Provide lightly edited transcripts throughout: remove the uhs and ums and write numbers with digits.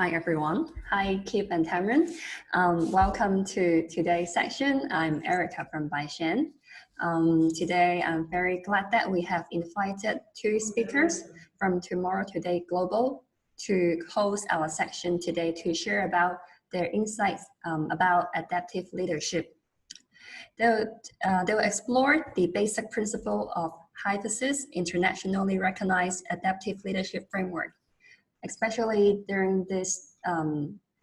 Hi, everyone. Hi, Kip and Tamryn. Welcome to today's section. I'm Erica from BXAI. Today, I'm very glad that we have invited two speakers from TomorrowToday Global to host our section today to share about their insights about adaptive leadership. They will explore the basic principle of Heifetz's internationally recognized adaptive leadership framework. Especially during this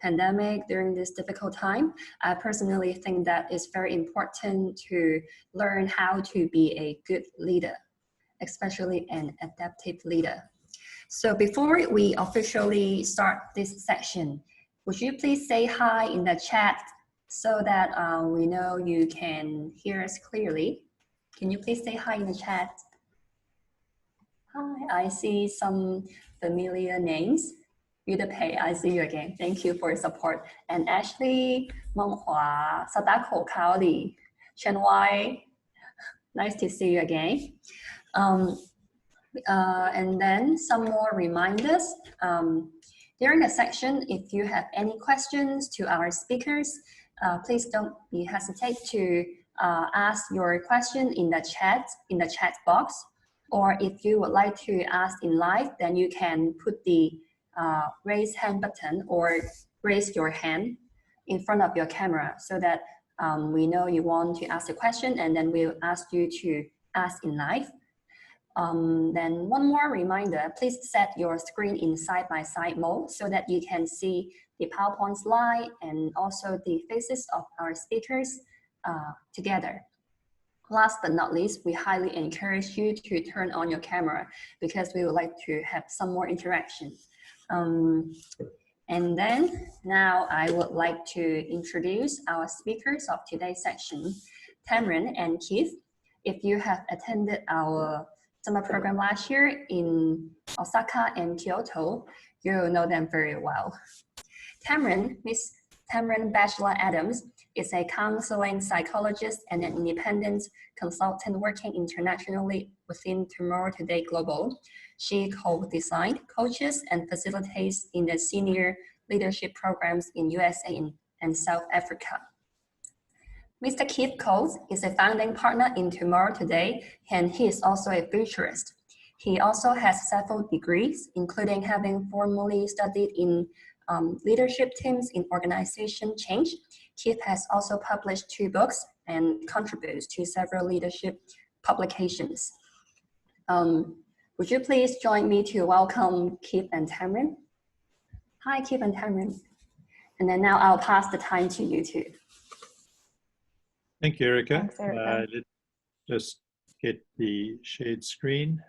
pandemic, during this difficult time, I personally think that it's very important to learn how to be a good leader, especially an adaptive leader. So before we officially start this section, would you please say hi in the chat so that we know you can hear us clearly? Can you please say hi in the chat? Hi, I see some familiar names. Yudapei, I see you again. Thank you for your support. And Ashley, Menghua, Sadako Kaoli, Chen Wai, nice to see you again. And then some more reminders. During the section, if you have any questions to our speakers, please don't hesitate to ask your question in the chat box. Or if you would like to ask in live, then you can put the raise hand button or raise your hand in front of your camera so that we know you want to ask a question, and then we'll ask you to ask in live. Then one more reminder, please set your screen in side-by-side mode so that you can see the PowerPoint slide and also the faces of our speakers together. Last but not least, we highly encourage you to turn on your camera because we would like to have some more interaction. And then now I would like to introduce our speakers of today's section, Tamryn and Keith. If you have attended our summer program last year in Osaka and Kyoto, you will know them very well. Miss Tamryn Batcheller-Adams is a counseling psychologist and an independent consultant working internationally within TomorrowToday Global. She co-designed, coaches, and facilitates in the senior leadership programs in USA and South Africa. Mr. Keith Coates is a founding partner in TomorrowToday, and he is also a futurist. He also has several degrees, including having formally studied in leadership teams in organization change. Keith has also published 2 books and contributes to several leadership publications. Would you please join me to welcome Keith and Tamryn? Hi, Keith and Tamryn. And then now I'll pass the time to you two. Thank you, Erica. Thanks, Erica. Let's just get the shared screen.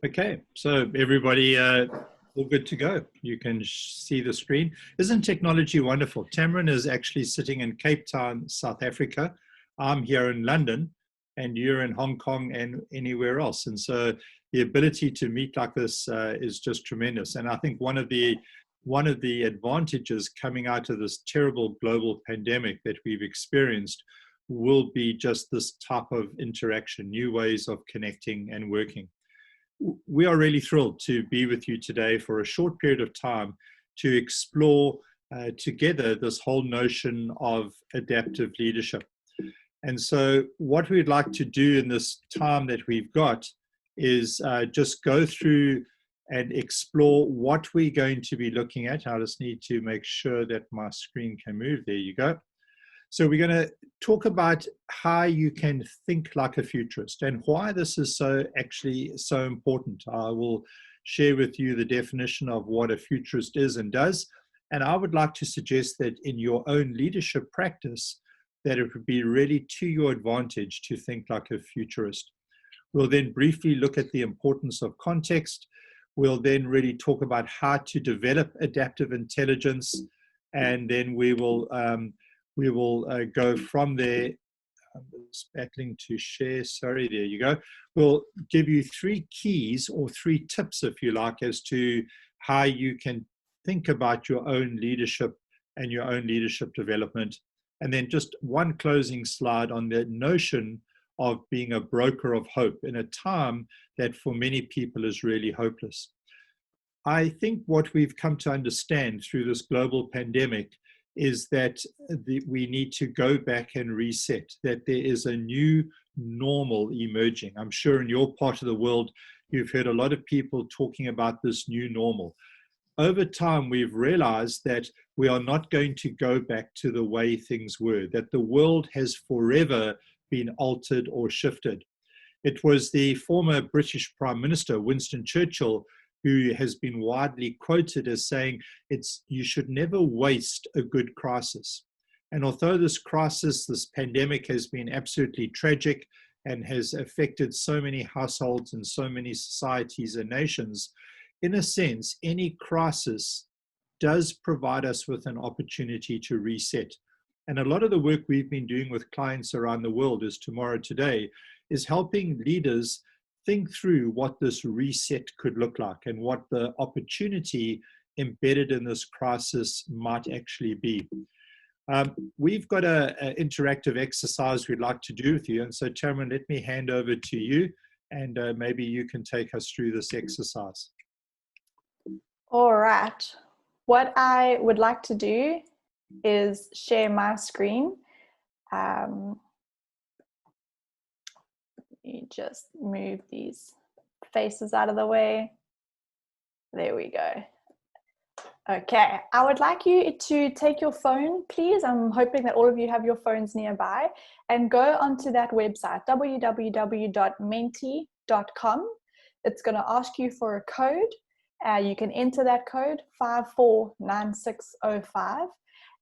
Okay, so everybody, all good to go. You can see the screen. Isn't technology wonderful? Tamryn is actually sitting in Cape Town, South Africa. I'm here in London, and you're in Hong Kong and anywhere else. And so the ability to meet like this is just tremendous. And I think one of the advantages coming out of this terrible global pandemic that we've experienced will be just this type of interaction, new ways of connecting and working. We are really thrilled to be with you today for a short period of time to explore together this whole notion of adaptive leadership. And so what we'd like to do in this time that we've got is just go through and explore what we're going to be looking at. I just need to make sure that my screen can move. There you go. So we're going to talk about how you can think like a futurist and why this is so important. I will share with you the definition of what a futurist is and does. And I would like to suggest that in your own leadership practice, that it would be really to your advantage to think like a futurist. We'll then briefly look at the importance of context. We'll then really talk about how to develop adaptive intelligence. And then we will go from there. I'm just battling to share. Sorry, there you go. We'll give you 3 keys or 3 tips, if you like, as to how you can think about your own leadership and your own leadership development. And then just one closing slide on the notion of being a broker of hope in a time that for many people is really hopeless. I think what we've come to understand through this global pandemic is that we need to go back and reset, that there is a new normal emerging. I'm sure in your part of the world, you've heard a lot of people talking about this new normal. Over time, we've realized that we are not going to go back to the way things were, that the world has forever been altered or shifted. It was the former British Prime Minister, Winston Churchill, who has been widely quoted as saying, you should never waste a good crisis. And although this crisis, this pandemic has been absolutely tragic and has affected so many households and so many societies and nations, in a sense, any crisis does provide us with an opportunity to reset. And a lot of the work we've been doing with clients around the world is Tomorrow Today, is helping leaders think through what this reset could look like and what the opportunity embedded in this crisis might actually be. We've got an interactive exercise we'd like to do with you. And so, Tamryn, let me hand over to you, and maybe you can take us through this exercise. All right. What I would like to do is share my screen. Let me just move these faces out of the way. There we go. Okay, I would like you to take your phone, please. I'm hoping that all of you have your phones nearby, and go onto that website, www.menti.com. It's going to ask you for a code. You can enter that code 549605.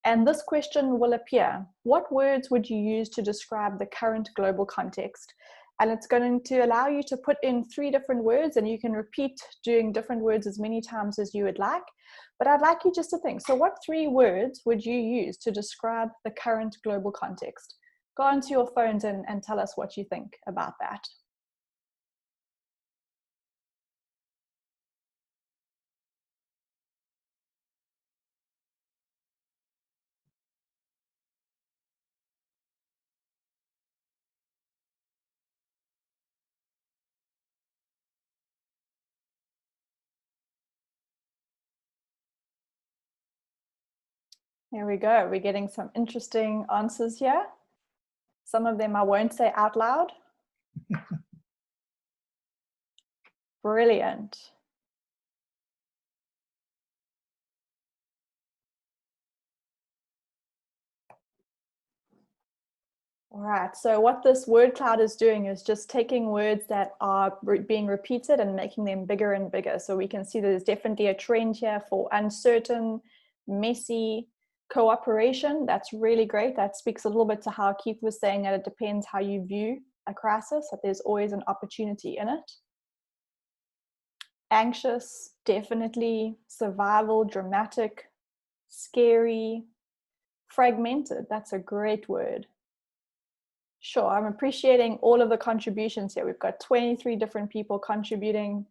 And this question will appear. What words would you use to describe the current global context? And it's going to allow you to put in 3 different words, and you can repeat doing different words as many times as you would like. But I'd like you just to think, so what 3 words would you use to describe the current global context? Go onto your phones and tell us what you think about that. There we go. We're getting some interesting answers here. Some of them I won't say out loud. Brilliant. All right, so what this word cloud is doing is just taking words that are being repeated and making them bigger and bigger. So we can see there's definitely a trend here for uncertain, messy, cooperation. That's really great. That speaks a little bit to how Keith was saying that it depends how you view a crisis, that there's always an opportunity in it. Anxious, definitely. Survival, dramatic, scary, fragmented. That's a great word. Sure, I'm appreciating all of the contributions here. We've got 23 different people contributing.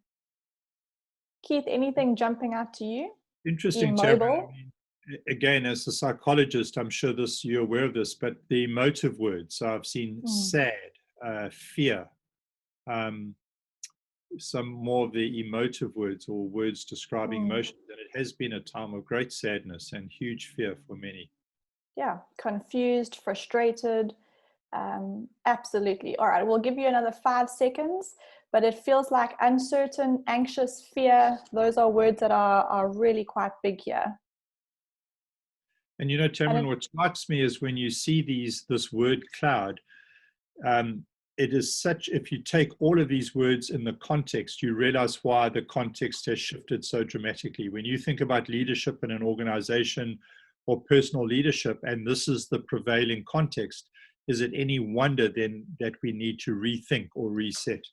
Keith, anything jumping out to you? Interesting, Tamryn. Again, as a psychologist, I'm sure you're aware of this, but the emotive words. So I've seen sad, fear, some more of the emotive words or words describing emotions. And it has been a time of great sadness and huge fear for many. Yeah, confused, frustrated. Absolutely. All right, we'll give you another 5 seconds, but it feels like uncertain, anxious, fear. Those are words that are really quite big here. And you know, Tamryn, what strikes me is when you see this word cloud, it is such, if you take all of these words in the context, you realize why the context has shifted so dramatically. When you think about leadership in an organization or personal leadership, and this is the prevailing context, is it any wonder then that we need to rethink or reset?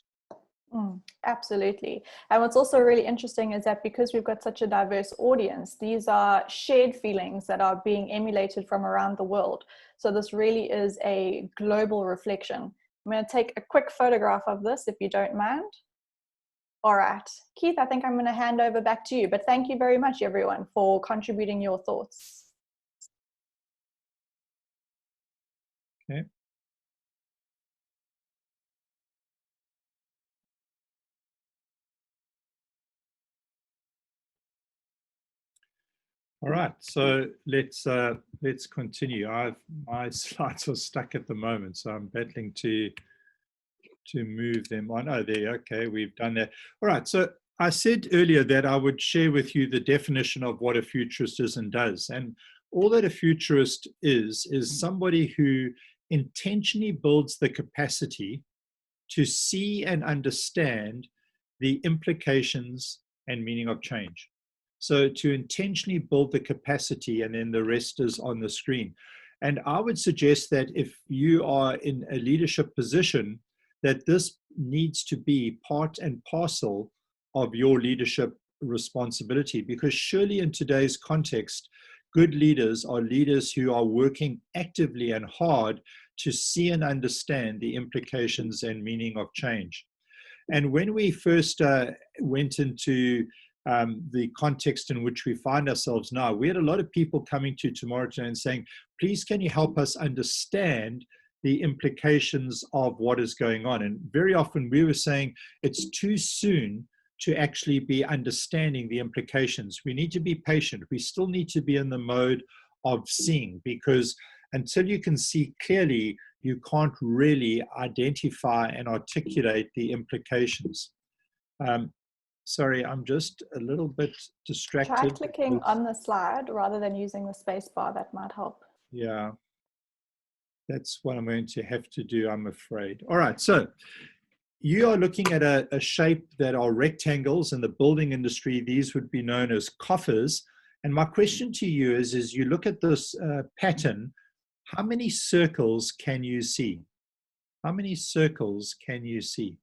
Absolutely. And what's also really interesting is that because we've got such a diverse audience, these are shared feelings that are being emulated from around the world. So this really is a global reflection. I'm going to take a quick photograph of this if you don't mind. All right, Keith, I think I'm going to hand over back to you, but thank you very much, everyone, for contributing your thoughts. Okay. All right, so let's continue. My slides are stuck at the moment, so I'm battling to move them on. Oh, there. Okay, we've done that. All right. So I said earlier that I would share with you the definition of what a futurist is and does, and all that a futurist is somebody who intentionally builds the capacity to see and understand the implications and meaning of change. So to intentionally build the capacity, and then the rest is on the screen. And I would suggest that if you are in a leadership position, that this needs to be part and parcel of your leadership responsibility, because surely in today's context, good leaders are leaders who are working actively and hard to see and understand the implications and meaning of change. And when we first went into the context in which we find ourselves now, we had a lot of people coming to Tomorrow Today and saying, please, can you help us understand the implications of what is going on? And very often we were saying it's too soon to actually be understanding the implications. We need to be patient. We still need to be in the mode of seeing, because until you can see clearly, you can't really identify and articulate the implications. Sorry, I'm just a little bit distracted. Try clicking on the slide rather than using the space bar. That might help. Yeah, that's what I'm going to have to do, I'm afraid. All right, so you are looking at a shape that are rectangles. In the building industry, these would be known as coffers. And my question to you is you look at this pattern, how many circles can you see? How many circles can you see?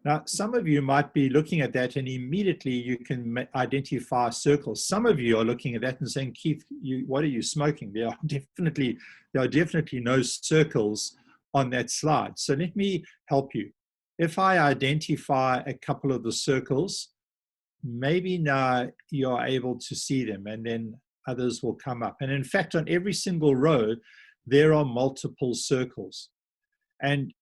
Now, some of you might be looking at that and immediately you can identify circles. Some of you are looking at that and saying, Keith, what are you smoking? There are definitely no circles on that slide. So let me help you. If I identify a couple of the circles, maybe now you're able to see them, and then others will come up. And in fact, on every single row, there are multiple circles. And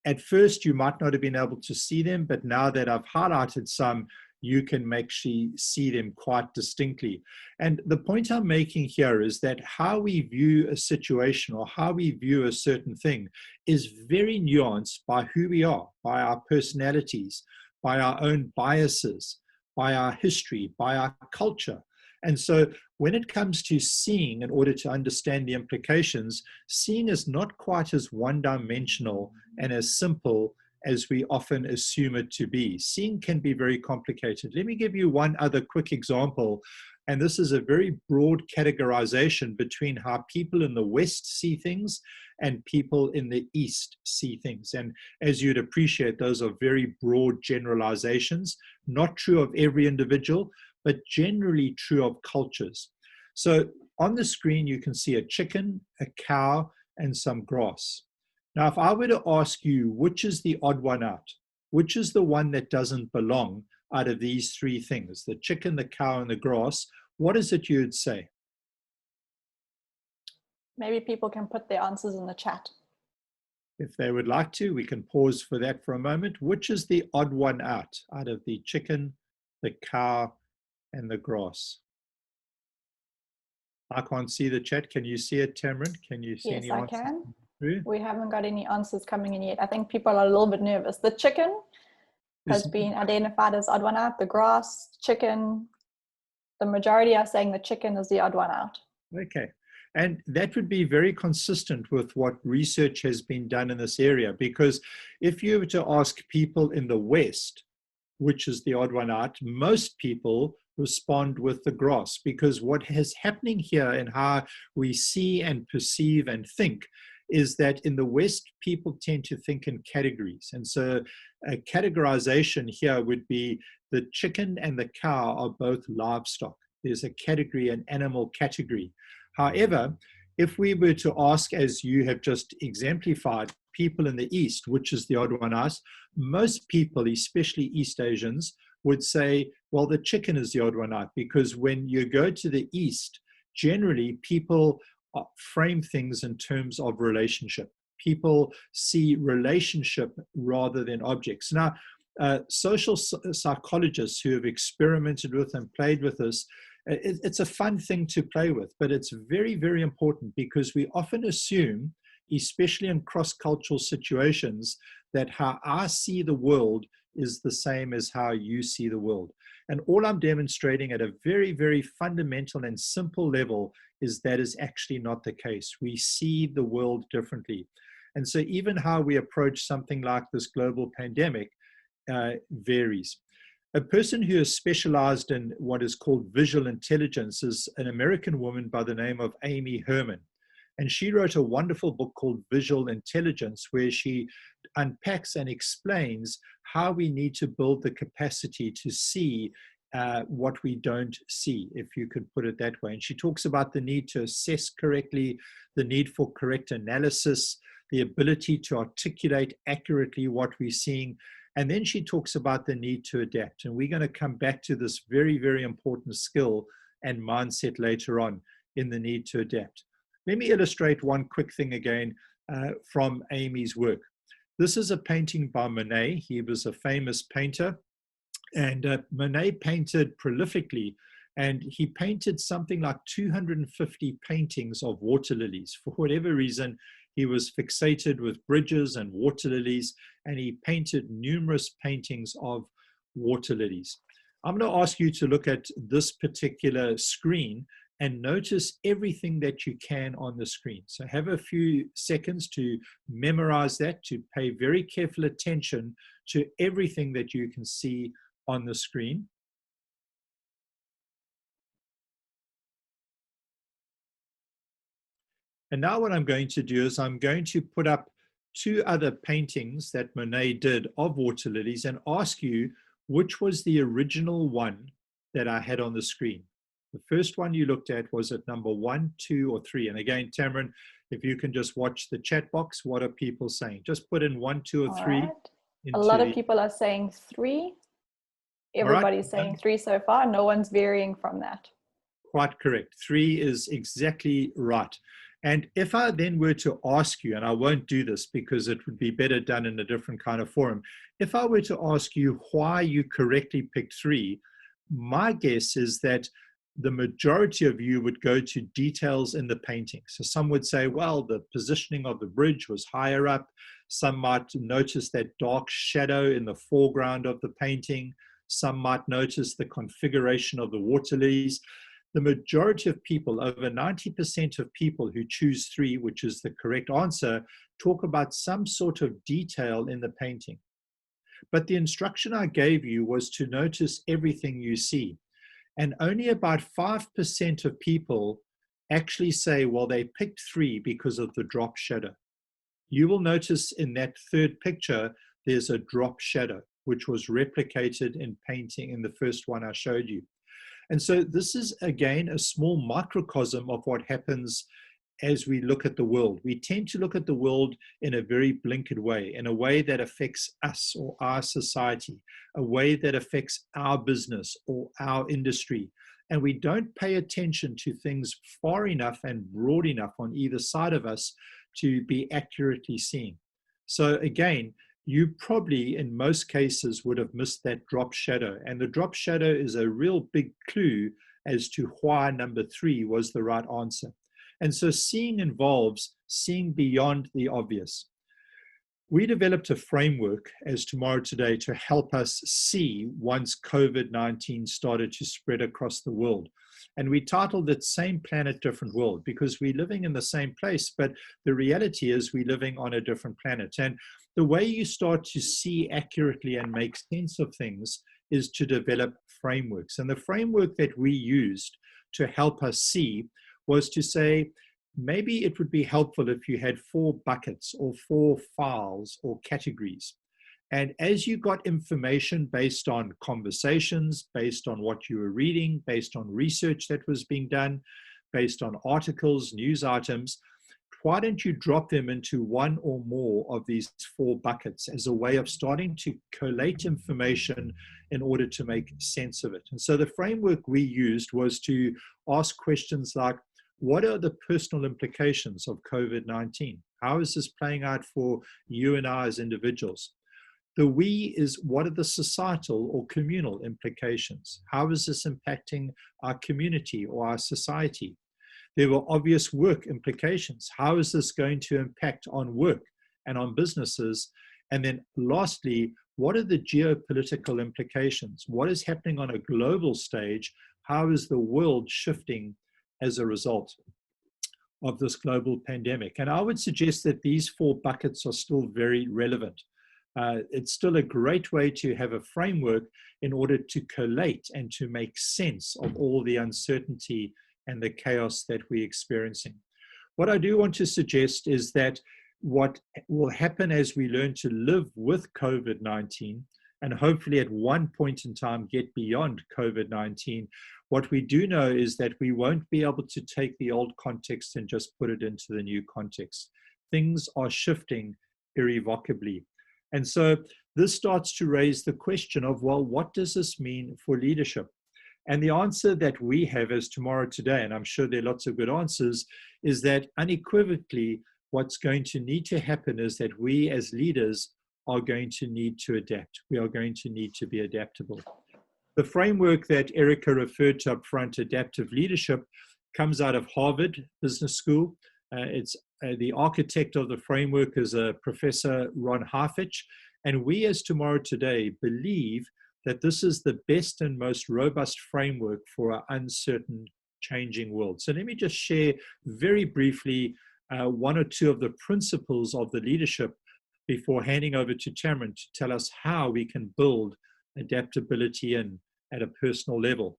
at first, you might not have been able to see them, but now that I've highlighted some, you can actually see them quite distinctly. And the point I'm making here is that how we view a situation or how we view a certain thing is very nuanced by who we are, by our personalities, by our own biases, by our history, by our culture. And so when it comes to seeing, in order to understand the implications, seeing is not quite as one-dimensional and as simple as we often assume it to be. Seeing can be very complicated. Let me give you one other quick example. And this is a very broad categorization between how people in the West see things and people in the East see things. And as you'd appreciate, those are very broad generalizations, not true of every individual, but generally true of cultures. So on the screen, you can see a chicken, a cow, and some grass. Now, if I were to ask you, which is the odd one out? Which is the one that doesn't belong out of these three things, the chicken, the cow, and the grass, what is it you'd say? Maybe people can put their answers in the chat. If they would like to, we can pause for that for a moment. Which is the odd one out of the chicken, the cow, and the grass? I can't see the chat. Can you see it, Tamryn? Can you see any answers? answers? Yes, I can. Through? We haven't got any answers coming in yet. I think people are a little bit nervous. The chicken has been identified as odd one out. The grass, chicken, the majority are saying the chicken is the odd one out. Okay. And that would be very consistent with what research has been done in this area, because if you were to ask people in the West, which is the odd one out, most people respond with the grass, because what is happening here and how we see and perceive and think is that in the West, people tend to think in categories. And so a categorization here would be the chicken and the cow are both livestock. There's a category, an animal category. However, if we were to ask, as you have just exemplified, people in the East, which is the odd one out, most people, especially East Asians, would say, well, the chicken is the odd one out, because when you go to the East, generally people frame things in terms of relationship. People see relationship rather than objects. Now, social psychologists who have experimented with and played with this It's a fun thing to play with, but it's very, very important because we often assume, especially in cross-cultural situations, that how I see the world is the same as how you see the world. And all I'm demonstrating at a very, very fundamental and simple level is that is actually not the case. We see the world differently. And so even how we approach something like this global pandemic varies. A person who is specialized in what is called visual intelligence is an American woman by the name of Amy Herman. And she wrote a wonderful book called Visual Intelligence, where she unpacks and explains how we need to build the capacity to see what we don't see, if you could put it that way. And she talks about the need to assess correctly, the need for correct analysis, the ability to articulate accurately what we're seeing. And then she talks about the need to adapt. And we're going to come back to this very, very important skill and mindset later on in the need to adapt. Let me illustrate one quick thing again from Amy's work. This is a painting by Monet. He was a famous painter. And Monet painted prolifically. And he painted something like 250 paintings of water lilies. For whatever reason, he was fixated with bridges and water lilies, and he painted numerous paintings of water lilies. I'm going to ask you to look at this particular screen and notice everything that you can on the screen. So have a few seconds to memorize that, to pay very careful attention to everything that you can see on the screen. And now what I'm going to do is I'm going to put up two other paintings that Monet did of water lilies and ask you which was the original one that I had on the screen. The first one you looked at, was at number 1, 2, or 3? And again, Tamryn, if you can just watch the chat box, what are people saying? Just put in 1, 2, or 3. Right. A lot of people are saying 3. Everybody's saying 3 so far. No one's varying from that. Quite correct. 3 is exactly right. And if I then were to ask you, and I won't do this because it would be better done in a different kind of forum, if I were to ask you why you correctly picked 3, my guess is that the majority of you would go to details in the painting. So some would say, well, the positioning of the bridge was higher up. Some might notice that dark shadow in the foreground of the painting. Some might notice the configuration of the water lilies. The majority of people, over 90% of people who choose 3, which is the correct answer, talk about some sort of detail in the painting. But the instruction I gave you was to notice everything you see. And only about 5% of people actually say, well, they picked 3 because of the drop shadow. You will notice in that third picture, there's a drop shadow, which was replicated in painting in the first one I showed you. And so this is, again, a small microcosm of what happens as we look at the world. We tend to look at the world in a very blinkered way, in a way that affects us or our society, a way that affects our business or our industry. And we don't pay attention to things far enough and broad enough on either side of us to be accurately seeing. So again, you probably, in most cases, would have missed that drop shadow. And the drop shadow is a real big clue as to why number 3 was the right answer. And so seeing involves seeing beyond the obvious. We developed a framework as Tomorrow Today to help us see once COVID-19 started to spread across the world. And we titled it Same Planet, Different World, because we're living in the same place, but the reality is we're living on a different planet. And the way you start to see accurately and make sense of things is to develop frameworks. And the framework that we used to help us see was to say, maybe it would be helpful if you had 4 buckets or 4 files or categories. And as you got information based on conversations, based on what you were reading, based on research that was being done, based on articles, news items, why don't you drop them into 1 or more of these 4 buckets as a way of starting to collate information in order to make sense of it? And so the framework we used was to ask questions like, what are the personal implications of COVID-19? How is this playing out for you and I as individuals? The we is, what are the societal or communal implications? How is this impacting our community or our society? There were obvious work implications. How is this going to impact on work and on businesses? And then lastly, what are the geopolitical implications? What is happening on a global stage? How is the world shifting as a result of this global pandemic? And I would suggest that these 4 buckets are still very relevant. It's still a great way to have a framework in order to collate and to make sense of all the uncertainty and the chaos that we're experiencing. What I do want to suggest is that what will happen as we learn to live with COVID-19, and hopefully at one point in time get beyond COVID-19, what we do know is that we won't be able to take the old context and just put it into the new context. Things are shifting irrevocably. And so this starts to raise the question of, well, what does this mean for leadership? And the answer that we have as Tomorrow Today, and I'm sure there are lots of good answers, is that unequivocally, what's going to need to happen is that we as leaders are going to need to adapt. We are going to need to be adaptable. The framework that Erica referred to up front, adaptive leadership, comes out of Harvard Business School. It's the architect of the framework is a Professor Ron Heifetz, and we as Tomorrow Today believe that this is the best and most robust framework for our uncertain, changing world. So let me just share very briefly 1 or 2 of the principles of the leadership before handing over to Tamryn to tell us how we can build adaptability in at a personal level.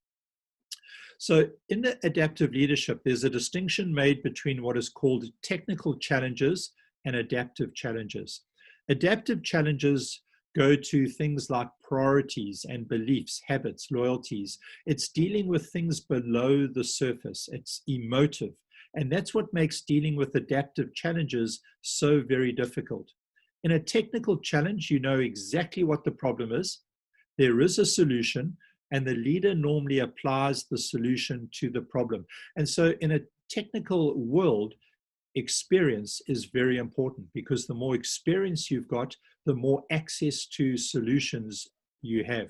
So in the adaptive leadership, there's a distinction made between what is called technical challenges and adaptive challenges. Adaptive challenges go to things like priorities and beliefs, habits, loyalties. It's dealing with things below the surface. It's emotive. And that's what makes dealing with adaptive challenges so very difficult. In a technical challenge, you know exactly what the problem is. There is a solution, and the leader normally applies the solution to the problem. And so in a technical world, experience is very important, because the more experience you've got, the more access to solutions you have.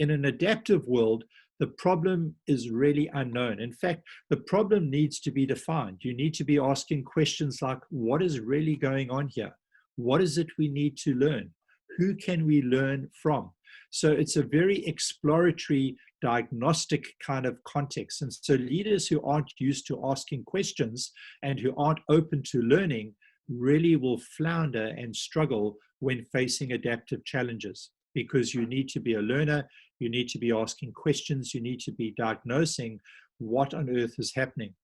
In an adaptive world, the problem is really unknown. In fact, the problem needs to be defined. You need to be asking questions like, what is really going on here? What is it we need to learn? Who can we learn from? So it's a very exploratory, diagnostic kind of context. And so leaders who aren't used to asking questions and who aren't open to learning really will flounder and struggle when facing adaptive challenges, because you need to be a learner, you need to be asking questions, you need to be diagnosing what on earth is happening.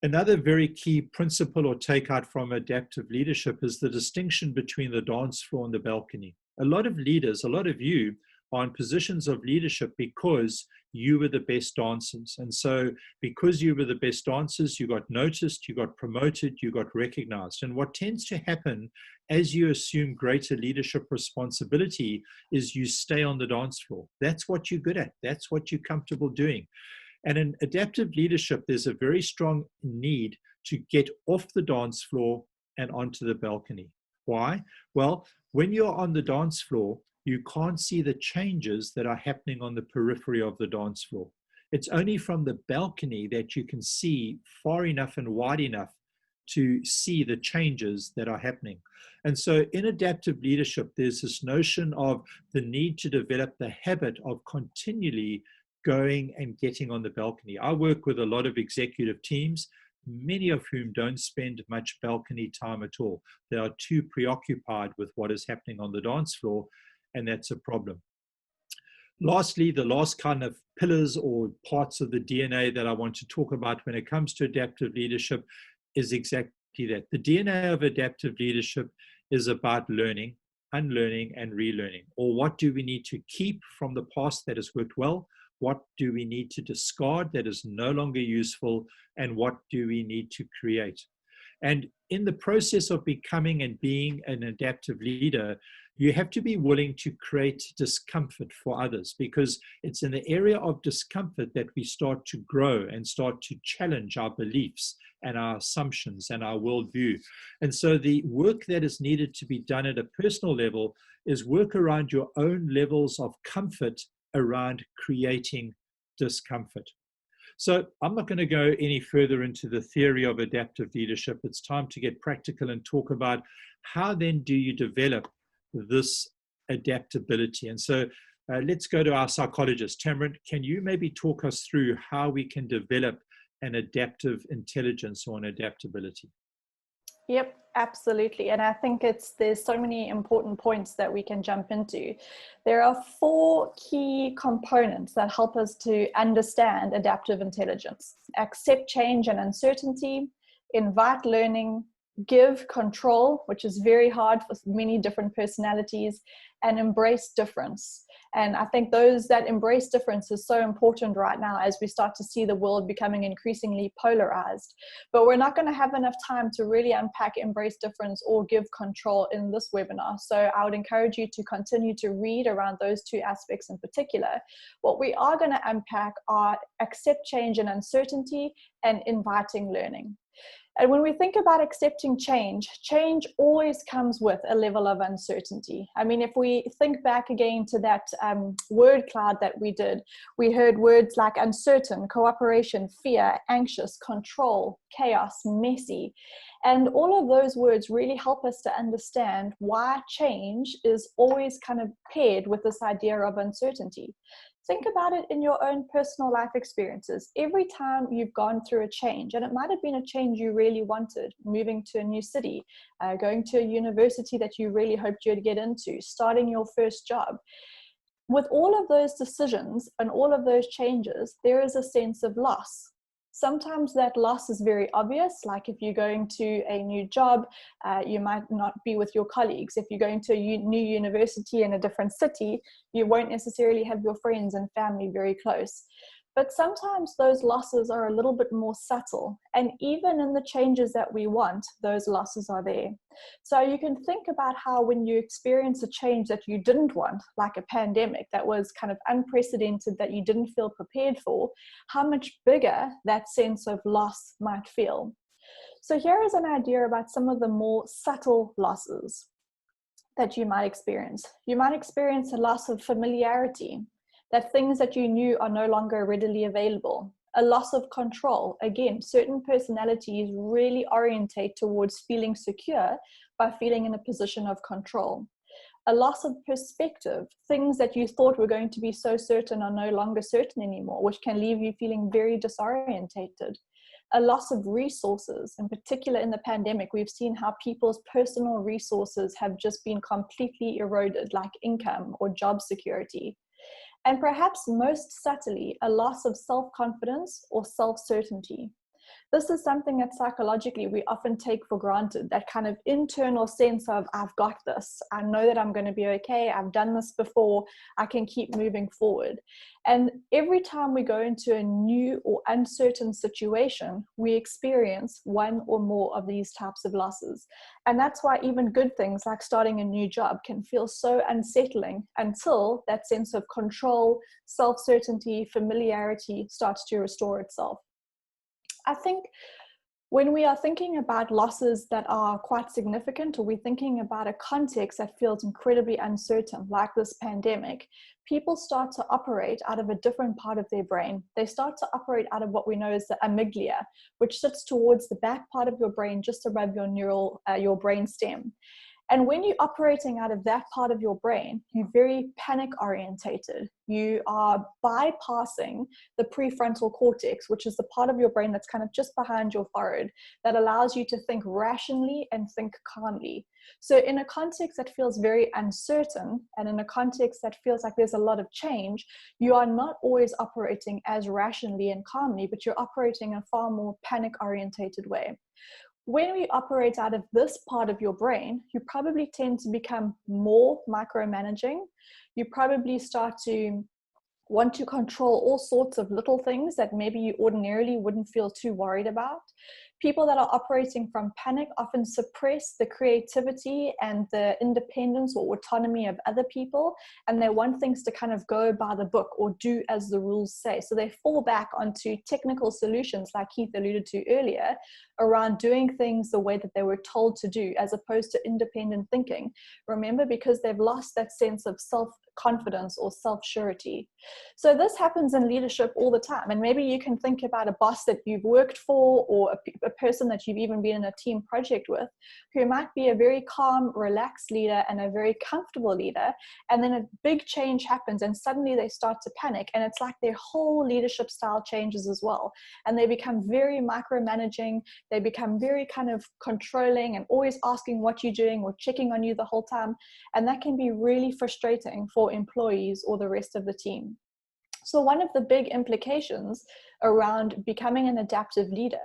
Another very key principle or takeout from adaptive leadership is the distinction between the dance floor and the balcony. A lot of leaders, a lot of you are in positions of leadership because you were the best dancers. And so because you were the best dancers, you got noticed, you got promoted, you got recognized. And what tends to happen as you assume greater leadership responsibility is you stay on the dance floor. That's what you're good at. That's what you're comfortable doing. And in adaptive leadership, there's a very strong need to get off the dance floor and onto the balcony. Why? Well, when you're on the dance floor, you can't see the changes that are happening on the periphery of the dance floor. It's only from the balcony that you can see far enough and wide enough to see the changes that are happening. And so in adaptive leadership, there's this notion of the need to develop the habit of continually going and getting on the balcony. I work with a lot of executive teams, many of whom don't spend much balcony time at all. They are too preoccupied with what is happening on the dance floor, and that's a problem. Lastly, the last kind of pillars or parts of the DNA that I want to talk about when it comes to adaptive leadership is exactly that. The DNA of adaptive leadership is about learning, unlearning, and relearning. Or what do we need to keep from the past that has worked well? What do we need to discard that is no longer useful? And what do we need to create? And in the process of becoming and being an adaptive leader, you have to be willing to create discomfort for others, because it's in the area of discomfort that we start to grow and start to challenge our beliefs and our assumptions and our worldview. And so the work that is needed to be done at a personal level is work around your own levels of comfort around creating discomfort. So I'm not going to go any further into the theory of adaptive leadership. It's time to get practical and talk about how then do you develop this adaptability. And so let's go to our psychologist. Tamryn, can you maybe talk us through how we can develop an adaptive intelligence or an adaptability? Yep, absolutely. And I think there's so many important points that we can jump into. There are 4 key components that help us to understand adaptive intelligence: accept change and uncertainty, invite learning, give control, which is very hard for many different personalities, and embrace difference. And I think that embrace difference is so important right now as we start to see the world becoming increasingly polarized. But we're not going to have enough time to really unpack embrace difference or give control in this webinar. So I would encourage you to continue to read around those 2 aspects in particular. What we are going to unpack are accept change and uncertainty and inviting learning. And when we think about accepting change, change always comes with a level of uncertainty. I mean, if we think back again to that word cloud that we did, we heard words like uncertain, cooperation, fear, anxious, control, chaos, messy. And all of those words really help us to understand why change is always kind of paired with this idea of uncertainty. Think about it in your own personal life experiences. Every time you've gone through a change, and it might have been a change you really wanted, moving to a new city, going to a university that you really hoped you'd get into, starting your first job. With all of those decisions and all of those changes, there is a sense of loss. Sometimes that loss is very obvious, like if you're going to a new job, you might not be with your colleagues. If you're going to a new university in a different city, you won't necessarily have your friends and family very close. But sometimes those losses are a little bit more subtle. And even in the changes that we want, those losses are there. So you can think about how when you experience a change that you didn't want, like a pandemic that was kind of unprecedented, that you didn't feel prepared for, how much bigger that sense of loss might feel. So here is an idea about some of the more subtle losses that you might experience. You might experience a loss of familiarity, that things that you knew are no longer readily available. A loss of control. Again, certain personalities really orientate towards feeling secure by feeling in a position of control. A loss of perspective. Things that you thought were going to be so certain are no longer certain anymore, which can leave you feeling very disorientated. A loss of resources. In particular, in the pandemic, we've seen how people's personal resources have just been completely eroded, like income or job security. And perhaps most subtly, a loss of self-confidence or self-certainty. This is something that psychologically we often take for granted, that kind of internal sense of, I've got this, I know that I'm going to be okay, I've done this before, I can keep moving forward. And every time we go into a new or uncertain situation, we experience one or more of these types of losses. And that's why even good things like starting a new job can feel so unsettling until that sense of control, self-certainty, familiarity starts to restore itself. I think when we are thinking about losses that are quite significant, or we're thinking about a context that feels incredibly uncertain, like this pandemic, people start to operate out of a different part of their brain. They start to operate out of what we know as the amygdala, which sits towards the back part of your brain, just above your brain stem. And when you're operating out of that part of your brain, you're very panic orientated. You are bypassing the prefrontal cortex, which is the part of your brain that's kind of just behind your forehead, that allows you to think rationally and think calmly. So in a context that feels very uncertain, and in a context that feels like there's a lot of change, you are not always operating as rationally and calmly, but you're operating in a far more panic orientated way. When we operate out of this part of your brain, you probably tend to become more micromanaging. You probably start to want to control all sorts of little things that maybe you ordinarily wouldn't feel too worried about. People that are operating from panic often suppress the creativity and the independence or autonomy of other people, and they want things to kind of go by the book or do as the rules say. So they fall back onto technical solutions, like Keith alluded to earlier, around doing things the way that they were told to do, as opposed to independent thinking. Remember, because they've lost that sense of self-confidence or self-surety. So this happens in leadership all the time. And maybe you can think about a boss that you've worked for, or a person that you've even been in a team project with, who might be a very calm, relaxed leader and a very comfortable leader. And then a big change happens and suddenly they start to panic. And it's like their whole leadership style changes as well. And they become very micromanaging. They become very kind of controlling and always asking what you're doing or checking on you the whole time. And that can be really frustrating for employees or the rest of the team. So one of the big implications around becoming an adaptive leader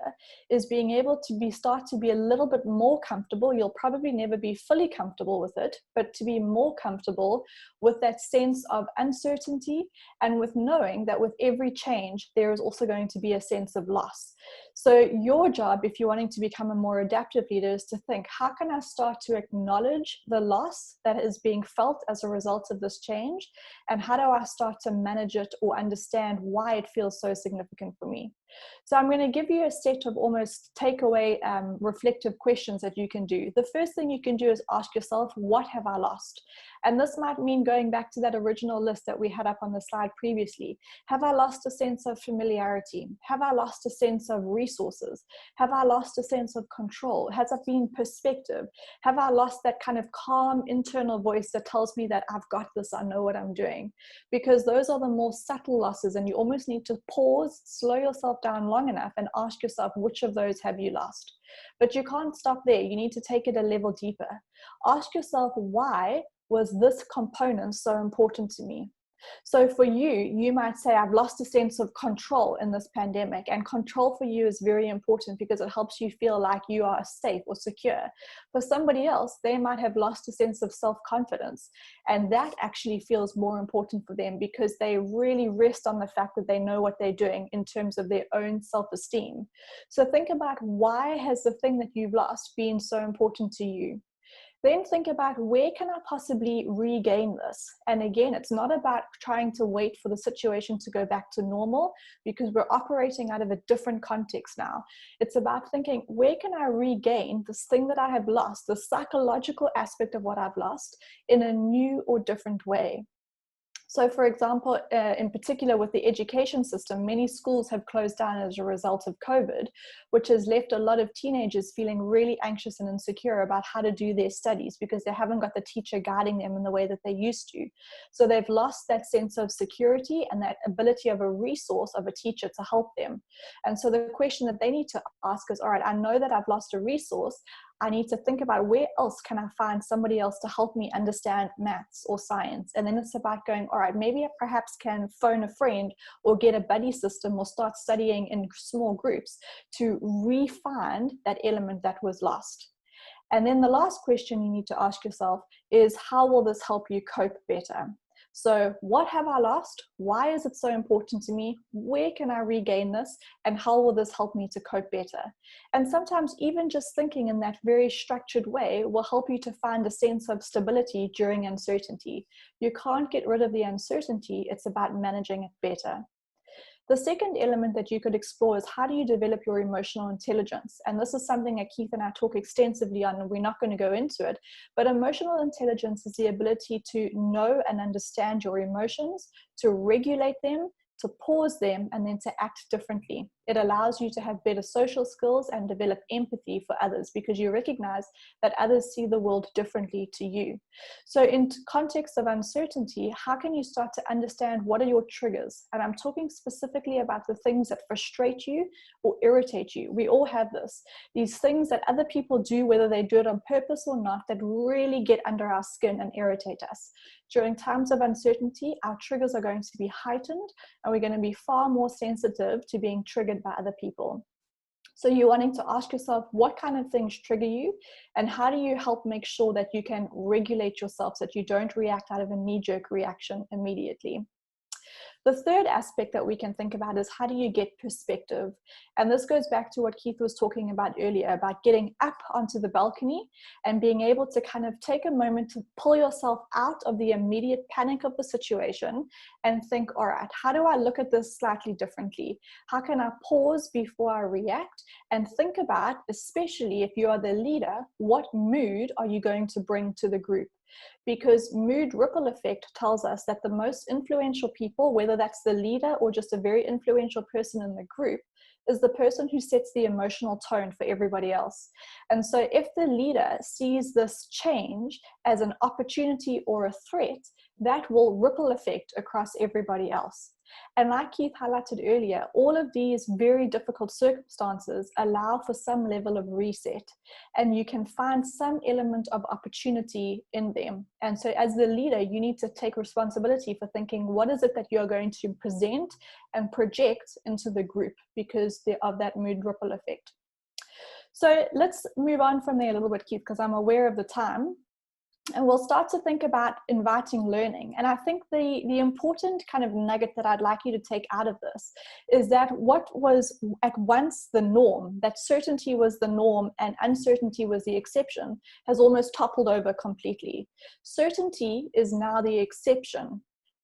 is being able to start to be a little bit more comfortable. You'll probably never be fully comfortable with it, but to be more comfortable with that sense of uncertainty and with knowing that with every change, there is also going to be a sense of loss. So your job, if you're wanting to become a more adaptive leader, is to think, how can I start to acknowledge the loss that is being felt as a result of this change? And how do I start to manage it or understand why it feels so significant for me? So I'm going to give you a set of almost takeaway reflective questions that you can do. The first thing you can do is ask yourself, what have I lost? And this might mean going back to that original list that we had up on the slide previously. Have I lost a sense of familiarity? Have I lost a sense of resources? Have I lost a sense of control? Has it been perspective? Have I lost that kind of calm internal voice that tells me that I've got this, I know what I'm doing? Because those are the more subtle losses, and you almost need to pause, slow yourself down long enough and ask yourself, which of those have you lost? But you can't stop there. You need to take it a level deeper. Ask yourself, why was this component so important to me? So for you, you might say, I've lost a sense of control in this pandemic. And control for you is very important because it helps you feel like you are safe or secure. For somebody else, they might have lost a sense of self-confidence. And that actually feels more important for them because they really rest on the fact that they know what they're doing in terms of their own self-esteem. So think about, why has the thing that you've lost been so important to you? Then think about, where can I possibly regain this? And again, it's not about trying to wait for the situation to go back to normal, because we're operating out of a different context now. It's about thinking, where can I regain this thing that I have lost, the psychological aspect of what I've lost, in a new or different way? So for example, in particular with the education system, many schools have closed down as a result of COVID, which has left a lot of teenagers feeling really anxious and insecure about how to do their studies because they haven't got the teacher guiding them in the way that they used to. So they've lost that sense of security and that ability of a resource of a teacher to help them. And so the question that they need to ask is, all right, I know that I've lost a resource. I need to think about, where else can I find somebody else to help me understand maths or science? And then it's about going, all right, maybe I perhaps can phone a friend or get a buddy system or start studying in small groups to re-find that element that was lost. And then the last question you need to ask yourself is, how will this help you cope better? So what have I lost? Why is it so important to me? Where can I regain this? And how will this help me to cope better? And sometimes even just thinking in that very structured way will help you to find a sense of stability during uncertainty. You can't get rid of the uncertainty. It's about managing it better. The second element that you could explore is, how do you develop your emotional intelligence? And this is something that Keith and I talk extensively on, and we're not going to go into it. But emotional intelligence is the ability to know and understand your emotions, to regulate them, to pause them, and then to act differently. It allows you to have better social skills and develop empathy for others because you recognize that others see the world differently to you. So in context of uncertainty, how can you start to understand what are your triggers? And I'm talking specifically about the things that frustrate you or irritate you. We all have this. These things that other people do, whether they do it on purpose or not, that really get under our skin and irritate us. During times of uncertainty, our triggers are going to be heightened, and we're going to be far more sensitive to being triggered by other people. So you're wanting to ask yourself, what kind of things trigger you, and how do you help make sure that you can regulate yourself so that you don't react out of a knee-jerk reaction immediately? The third aspect that we can think about is how do you get perspective? And this goes back to what Keith was talking about earlier, about getting up onto the balcony and being able to kind of take a moment to pull yourself out of the immediate panic of the situation and think, all right, how do I look at this slightly differently? How can I pause before I react and think about, especially if you are the leader, what mood are you going to bring to the group? Because mood ripple effect tells us that the most influential people, whether that's the leader or just a very influential person in the group, is the person who sets the emotional tone for everybody else. And so if the leader sees this change as an opportunity or a threat, that will ripple effect across everybody else. And like Keith highlighted earlier, all of these very difficult circumstances allow for some level of reset, and you can find some element of opportunity in them. And so as the leader, you need to take responsibility for thinking, what is it that you're going to present and project into the group because of that mood ripple effect. So let's move on from there a little bit, Keith, because I'm aware of the time. And we'll start to think about inviting learning. And I think the important kind of nugget that I'd like you to take out of this is that what was at once the norm, that certainty was the norm and uncertainty was the exception, has almost toppled over completely. Certainty is now the exception,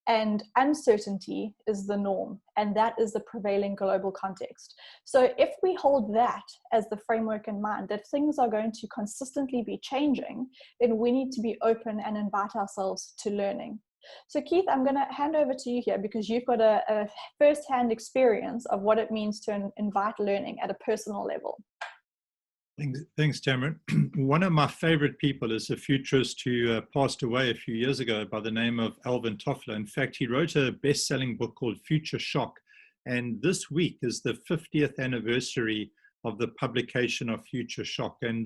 and uncertainty is the norm, and that is the prevailing global context. So if we hold that as the framework in mind, that things are going to consistently be changing, then we need to be open and invite ourselves to learning. So Keith, I'm going to hand over to you here because you've got a first-hand experience of what it means to invite learning at a personal level. Thanks, Tamryn. One of my favorite people is a futurist who passed away a few years ago by the name of Alvin Toffler. In fact, he wrote a best-selling book called Future Shock. And this week is the 50th anniversary of the publication of Future Shock. And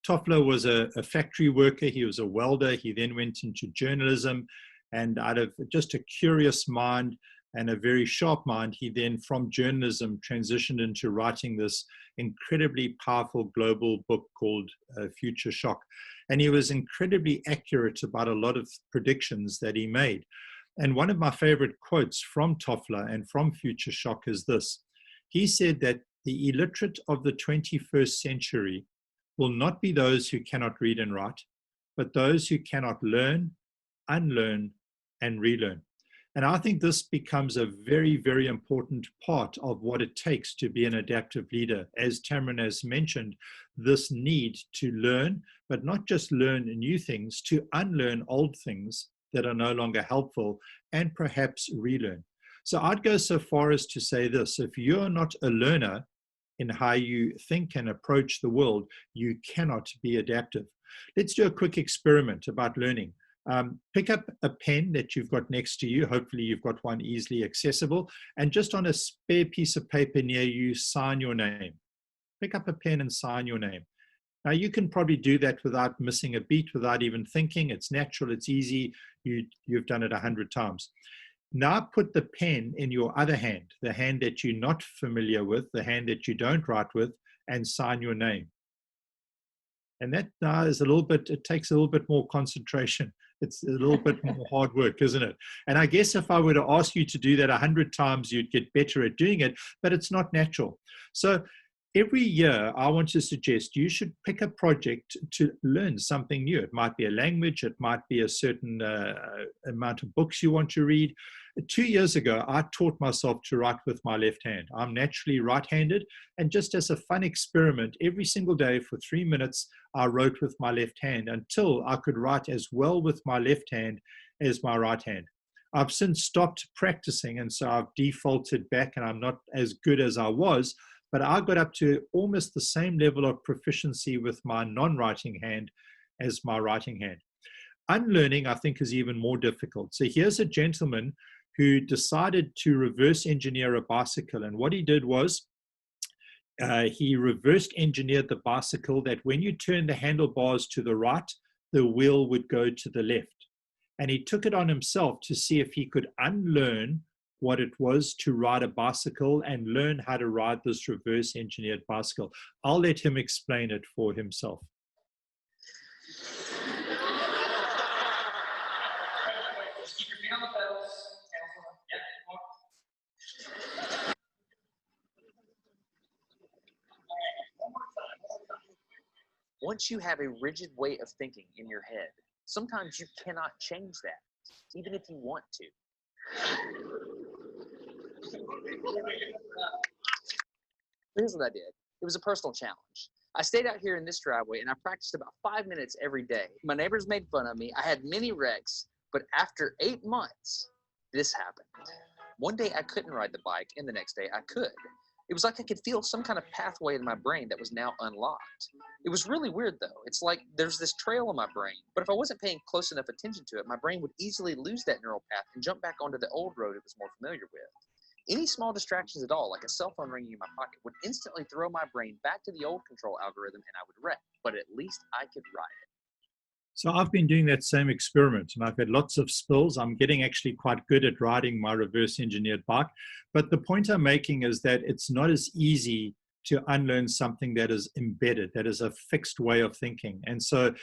Toffler was a factory worker. He was a welder. He then went into journalism. And out of just a curious mind and a very sharp mind, he then from journalism transitioned into writing this incredibly powerful global book called Future Shock. And he was incredibly accurate about a lot of predictions that he made. And one of my favorite quotes from Toffler and from Future Shock is this. He said that the illiterate of the 21st century will not be those who cannot read and write, but those who cannot learn, unlearn, and relearn. And I think this becomes a very, very important part of what it takes to be an adaptive leader. As Tamryn has mentioned, this need to learn, but not just learn new things, to unlearn old things that are no longer helpful and perhaps relearn. So I'd go so far as to say this: if you're not a learner in how you think and approach the world, you cannot be adaptive. Let's do a quick experiment about learning. Pick up a pen that you've got next to you. Hopefully you've got one easily accessible. And just on a spare piece of paper near you, sign your name. Pick up a pen and sign your name. Now you can probably do that without missing a beat, without even thinking. It's natural, it's easy. You've done it 100 times. Now put the pen in your other hand, the hand that you're not familiar with, the hand that you don't write with, and sign your name. And that now is it takes a little bit more concentration. It's a little bit more hard work, isn't it? And I guess if I were to ask you to do that 100 times, you'd get better at doing it, but it's not natural. So every year, I want to suggest you should pick a project to learn something new. It might be a language, it might be a certain amount of books you want to read. 2 years ago, I taught myself to write with my left hand. I'm naturally right-handed, and just as a fun experiment, every single day for 3 minutes, I wrote with my left hand until I could write as well with my left hand as my right hand. I've since stopped practicing, and so I've defaulted back, and I'm not as good as I was, but I got up to almost the same level of proficiency with my non-writing hand as my writing hand. Unlearning, I think, is even more difficult. So here's a gentleman who decided to reverse engineer a bicycle. And what he did was he reversed engineered the bicycle that when you turn the handlebars to the right, the wheel would go to the left. And he took it on himself to see if he could unlearn what it was to ride a bicycle and learn how to ride this reverse engineered bicycle. I'll let him explain it for himself. Once you have a rigid way of thinking in your head, sometimes you cannot change that, even if you want to. Here's what I did. It was a personal challenge. I stayed out here in this driveway and I practiced about 5 minutes every day. My neighbors made fun of me. I had many wrecks, but after 8 months, this happened. One day I couldn't ride the bike and the next day I could. It was like I could feel some kind of pathway in my brain that was now unlocked. It was really weird though. It's like there's this trail in my brain, but if I wasn't paying close enough attention to it, my brain would easily lose that neural path and jump back onto the old road it was more familiar with. Any small distractions at all, like a cell phone ringing in my pocket, would instantly throw my brain back to the old control algorithm and I would wreck, but at least I could ride it. So I've been doing that same experiment and I've had lots of spills. I'm getting actually quite good at riding my reverse engineered bike. But the point I'm making is that it's not as easy to unlearn something that is embedded, that is a fixed way of thinking. And so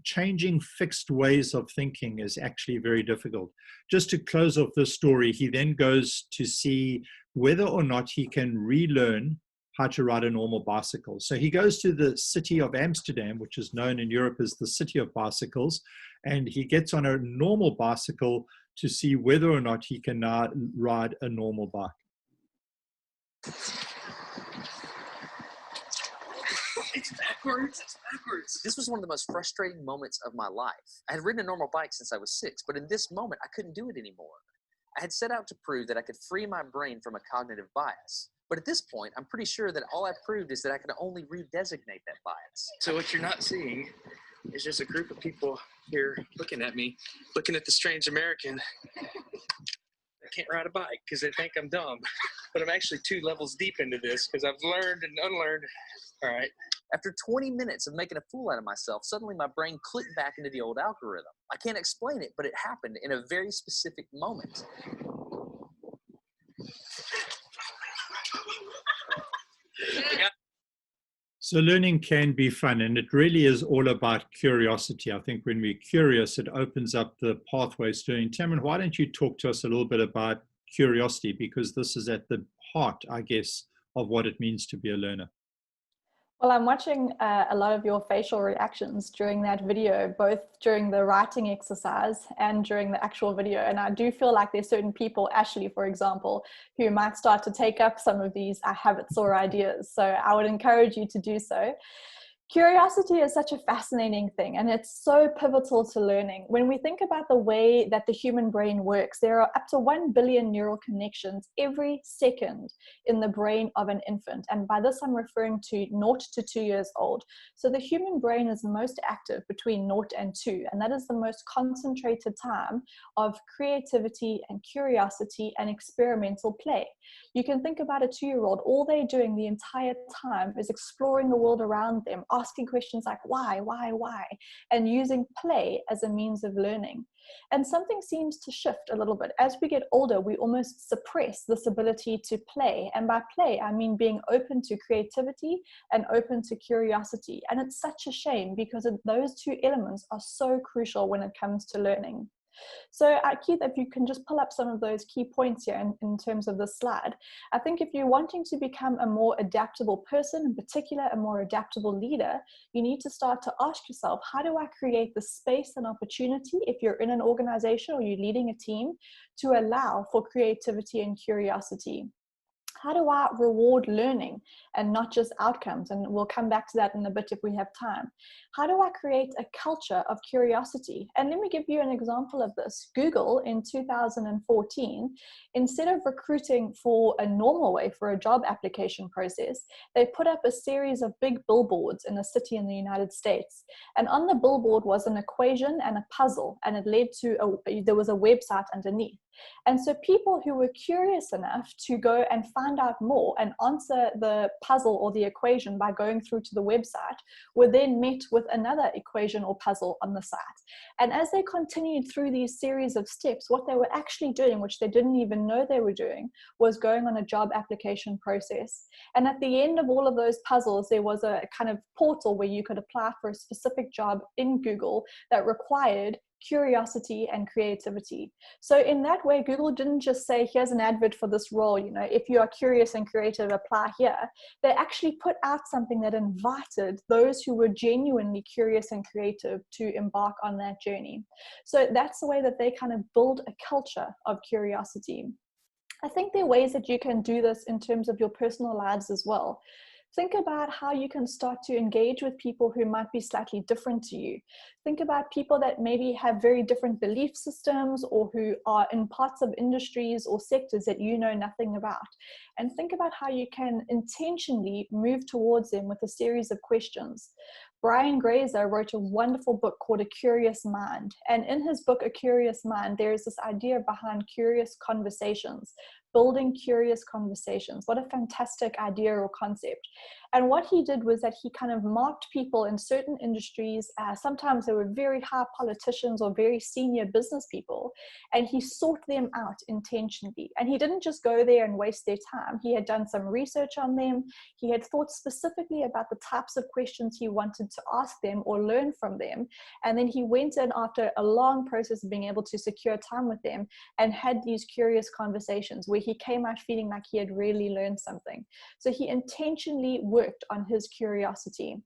changing fixed ways of thinking is actually very difficult. Just to close off this story, he then goes to see whether or not he can relearn how to ride a normal bicycle. So he goes to the city of Amsterdam, which is known in Europe as the city of bicycles, and he gets on a normal bicycle to see whether or not he can now ride a normal bike. It's backwards. This was one of the most frustrating moments of my life. I had ridden a normal bike since I was 6, but in this moment, I couldn't do it anymore. I had set out to prove that I could free my brain from a cognitive bias. But at this point, I'm pretty sure that all I proved is that I could only redesignate that bias. So what you're not seeing is just a group of people here looking at me, looking at the strange American. I can't ride a bike because they think I'm dumb. But I'm actually 2 levels deep into this because I've learned and unlearned. All right. After 20 minutes of making a fool out of myself, suddenly my brain clicked back into the old algorithm. I can't explain it, but it happened in a very specific moment. So learning can be fun, and it really is all about curiosity. I think when we're curious, it opens up the pathways to learning. Tamryn, why don't you talk to us a little bit about curiosity, because this is at the heart, I guess, of what it means to be a learner. Well, I'm watching a lot of your facial reactions during that video, both during the writing exercise and during the actual video. And I do feel like there's certain people, Ashley, for example, who might start to take up some of these habits or ideas. So I would encourage you to do so. Curiosity is such a fascinating thing, and it's so pivotal to learning. When we think about the way that the human brain works, there are up to 1 billion neural connections every second in the brain of an infant. And by this, I'm referring to 0 to 2 years old. So the human brain is most active between 0 and 2, and that is the most concentrated time of creativity and curiosity and experimental play. You can think about a 2-year-old, all they're doing the entire time is exploring the world around them, asking questions like why, and using play as a means of learning. And something seems to shift a little bit. As we get older, we almost suppress this ability to play. And by play, I mean being open to creativity and open to curiosity. And it's such a shame because those 2 elements are so crucial when it comes to learning. So Keith, if you can just pull up some of those key points here in terms of this slide. I think if you're wanting to become a more adaptable person, in particular a more adaptable leader, you need to start to ask yourself, how do I create the space and opportunity, if you're in an organization or you're leading a team, to allow for creativity and curiosity? How do I reward learning and not just outcomes? And we'll come back to that in a bit if we have time. How do I create a culture of curiosity? And let me give you an example of this. Google in 2014, instead of recruiting for a normal way for a job application process, they put up a series of big billboards in a city in the United States. And on the billboard was an equation and a puzzle, and it led to there was a website underneath. And so people who were curious enough to go and find out more and answer the puzzle or the equation by going through to the website were then met with another equation or puzzle on the site. And as they continued through these series of steps, what they were actually doing, which they didn't even know they were doing, was going on a job application process. And at the end of all of those puzzles, there was a kind of portal where you could apply for a specific job in Google that required curiosity and creativity. So in that way, Google didn't just say, here's an advert for this role, you know, if you are curious and creative, apply here. They actually put out something that invited those who were genuinely curious and creative to embark on that journey. So that's the way that they kind of build a culture of curiosity. I think there are ways that you can do this in terms of your personal lives as well. Think about how you can start to engage with people who might be slightly different to you. Think about people that maybe have very different belief systems or who are in parts of industries or sectors that you know nothing about. And think about how you can intentionally move towards them with a series of questions. Brian Grazer wrote a wonderful book called A Curious Mind. And in his book, A Curious Mind, there is this idea behind curious conversations, building curious conversations. What a fantastic idea or concept. And what he did was that he kind of marked people in certain industries. Sometimes they were very high politicians or very senior business people, and he sought them out intentionally. And he didn't just go there and waste their time. He had done some research on them. He had thought specifically about the types of questions he wanted to ask them or learn from them. And then he went in after a long process of being able to secure time with them and had these curious conversations where he came out feeling like he had really learned something. So he intentionally worked on his curiosity.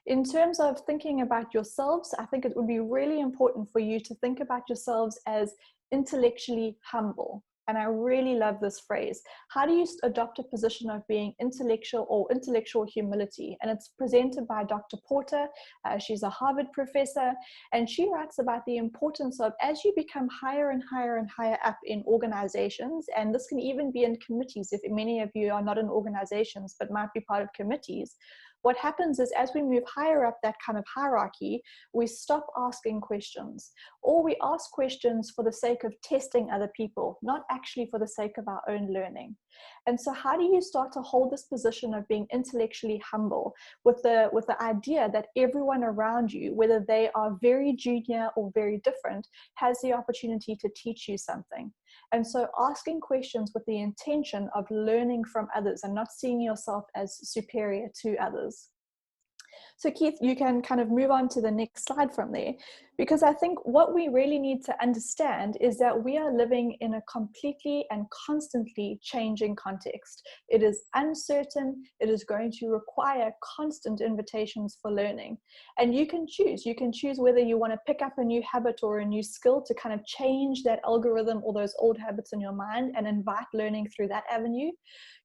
In terms of thinking about yourselves, I think it would be really important for you to think about yourselves as intellectually humble. And I really love this phrase. How do you adopt a position of being intellectual or intellectual humility? And it's presented by Dr. Porter. She's a Harvard professor, and she writes about the importance of, as you become higher and higher and higher up in organizations, and this can even be in committees, if many of you are not in organizations but might be part of committees, what happens is as we move higher up that kind of hierarchy, we stop asking questions, or we ask questions for the sake of testing other people, not actually for the sake of our own learning. And so how do you start to hold this position of being intellectually humble with the idea that everyone around you, whether they are very junior or very different, has the opportunity to teach you something? And so asking questions with the intention of learning from others and not seeing yourself as superior to others. So Keith, you can kind of move on to the next slide from there, because I think what we really need to understand is that we are living in a completely and constantly changing context. It is uncertain. It is going to require constant invitations for learning. And you can choose whether you want to pick up a new habit or a new skill to kind of change that algorithm or those old habits in your mind and invite learning through that avenue.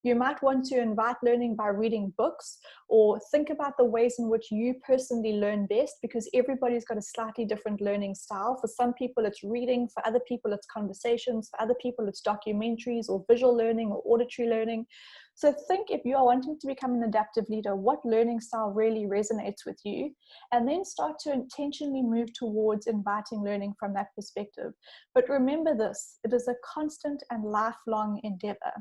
You might want to invite learning by reading books, or think about the ways in which you personally learn best, because everybody's got a slightly different learning style. For some people it's reading, for other people it's conversations, for other people it's documentaries or visual learning or auditory learning. So think, if you are wanting to become an adaptive leader, what learning style really resonates with you, and then start to intentionally move towards inviting learning from that perspective. But remember this, it is a constant and lifelong endeavor.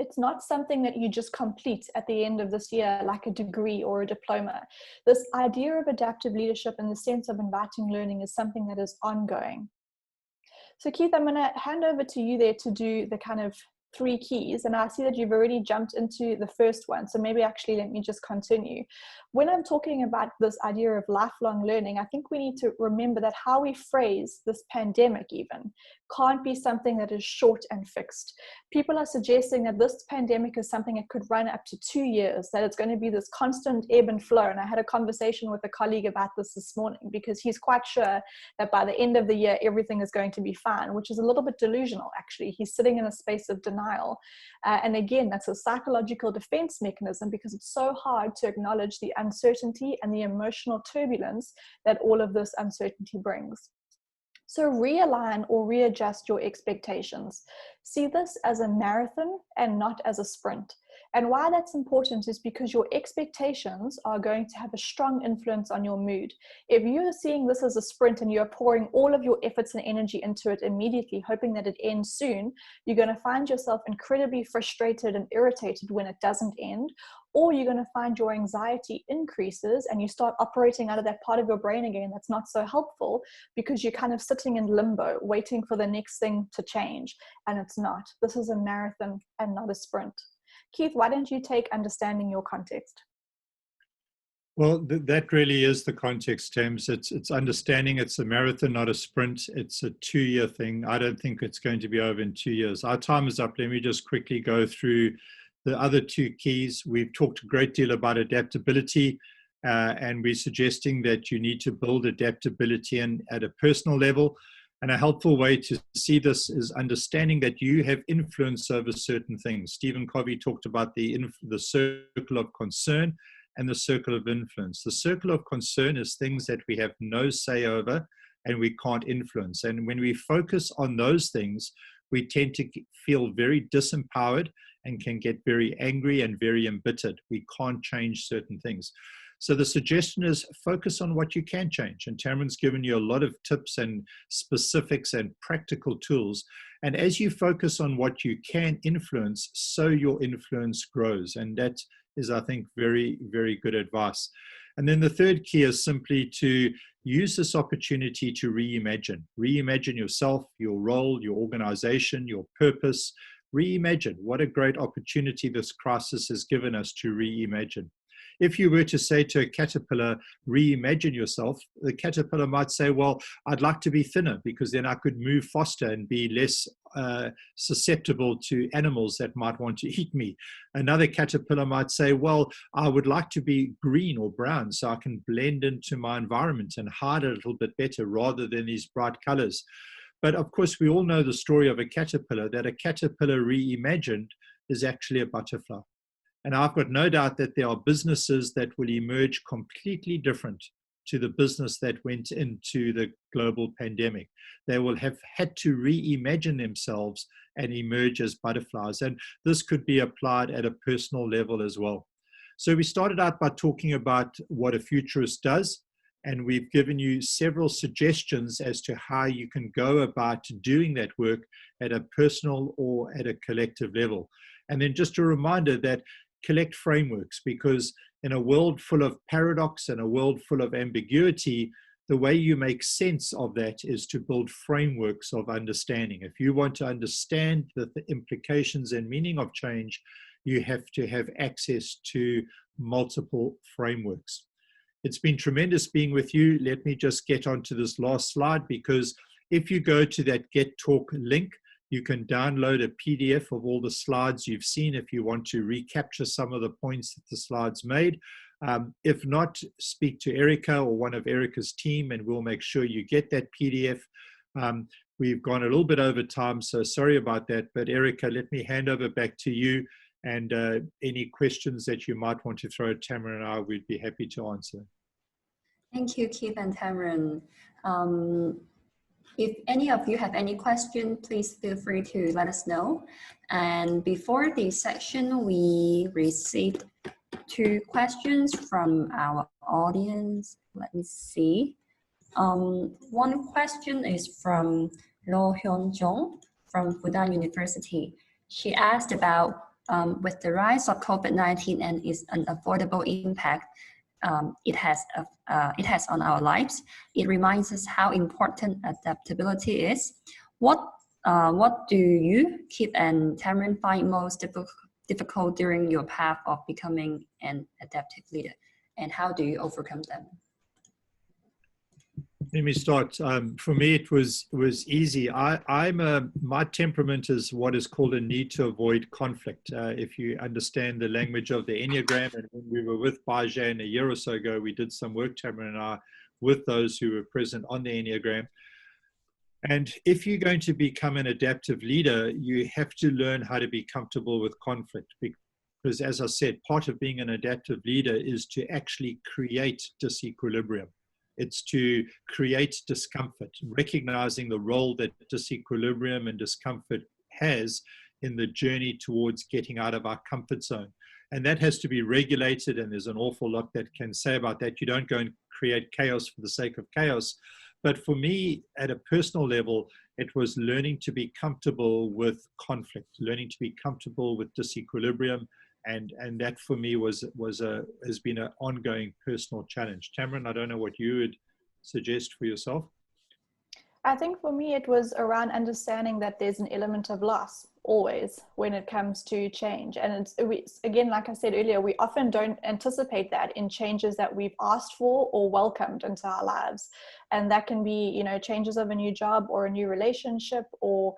It's not something that you just complete at the end of this year, like a degree or a diploma. This idea of adaptive leadership in the sense of inviting learning is something that is ongoing. So Keith, I'm going to hand over to you there to do the kind of 3 keys, and I see that you've already jumped into the first one, so maybe actually let me just continue. When I'm talking about this idea of lifelong learning, I think we need to remember that how we phrase this pandemic even can't be something that is short and fixed. People are suggesting that this pandemic is something that could run up to 2 years, that it's going to be this constant ebb and flow. And I had a conversation with a colleague about this morning, because he's quite sure that by the end of the year, everything is going to be fine, which is a little bit delusional, actually. He's sitting in a space of denial. And again, that's a psychological defense mechanism, because it's so hard to acknowledge the uncertainty and the emotional turbulence that all of this uncertainty brings. So realign or readjust your expectations. See this as a marathon and not as a sprint. And why that's important is because your expectations are going to have a strong influence on your mood. If you're seeing this as a sprint and you're pouring all of your efforts and energy into it immediately, hoping that it ends soon, you're going to find yourself incredibly frustrated and irritated when it doesn't end. Or you're going to find your anxiety increases and you start operating out of that part of your brain again that's not so helpful, because you're kind of sitting in limbo, waiting for the next thing to change. And it's not. This is a marathon and not a sprint. Keith, why don't you take understanding your context? Well, that really is the context, Thames. It's understanding it's a marathon, not a sprint. It's a 2-year thing. I don't think it's going to be over in 2 years. Our time is up. Let me just quickly go through the other 2 keys. We've talked a great deal about adaptability, and we're suggesting that you need to build adaptability at a personal level. And a helpful way to see this is understanding that you have influence over certain things. Stephen Covey talked about the circle of concern and the circle of influence. The circle of concern is things that we have no say over and we can't influence. And when we focus on those things, we tend to feel very disempowered and can get very angry and very embittered. We can't change certain things. So the suggestion is focus on what you can change. And Tamryn's given you a lot of tips and specifics and practical tools. And as you focus on what you can influence, so your influence grows. And that is, I think, very, very good advice. And then the third key is simply to use this opportunity to reimagine. Reimagine yourself, your role, your organization, your purpose. Reimagine. What a great opportunity this crisis has given us to reimagine. If you were to say to a caterpillar, reimagine yourself, the caterpillar might say, well, I'd like to be thinner because then I could move faster and be less susceptible to animals that might want to eat me. Another caterpillar might say, well, I would like to be green or brown so I can blend into my environment and hide a little bit better rather than these bright colors. But of course, we all know the story of a caterpillar, that a caterpillar reimagined is actually a butterfly. And I've got no doubt that there are businesses that will emerge completely different to the business that went into the global pandemic. They will have had to reimagine themselves and emerge as butterflies. And this could be applied at a personal level as well. So we started out by talking about what a futurist does. And we've given you several suggestions as to how you can go about doing that work at a personal or at a collective level. And then just a reminder that collect frameworks, because in a world full of paradox and a world full of ambiguity, the way you make sense of that is to build frameworks of understanding. If you want to understand the implications and meaning of change, you have to have access to multiple frameworks. It's been tremendous being with you. Let me just get onto this last slide, because if you go to that Get Talk link, you can download a PDF of all the slides you've seen if you want to recapture some of the points that the slides made. If not, speak to Erica or one of Erica's team and we'll make sure you get that PDF. We've gone a little bit over time, so sorry about that. But Erica, let me hand over back to you, and any questions that you might want to throw at Tamryn and I, we'd be happy to answer. Thank you, Keith and Tamryn. If any of you have any question, please feel free to let us know. And before this section, we received 2 questions from our audience. Let me see. One question is from Lo Hyun Jong from Fudan University. She asked about with the rise of COVID-19 and its unaffordable impact it has on our lives, it reminds us how important adaptability is. What do you, Keith and Tamryn, find most difficult during your path of becoming an adaptive leader, and how do you overcome them? Let me start. For me, it was easy. My temperament is what is called a need to avoid conflict. If you understand the language of the Enneagram, and when we were with BXAI a year or so ago, we did some work, Tamryn and I, with those who were present on the Enneagram. And if you're going to become an adaptive leader, you have to learn how to be comfortable with conflict. Because as I said, part of being an adaptive leader is to actually create disequilibrium. It's to create discomfort, recognizing the role that disequilibrium and discomfort has in the journey towards getting out of our comfort zone. And that has to be regulated, and there's an awful lot that can say about that. You don't go and create chaos for the sake of chaos. But for me, at a personal level, it was learning to be comfortable with conflict, learning to be comfortable with disequilibrium. And that for me has been an ongoing personal challenge. Tamryn, I don't know what you would suggest for yourself. I think for me, it was around understanding that there's an element of loss. always, when it comes to change. And again, like I said earlier, we often don't anticipate that in changes that we've asked for or welcomed into our lives. And that can be, you know, changes of a new job or a new relationship or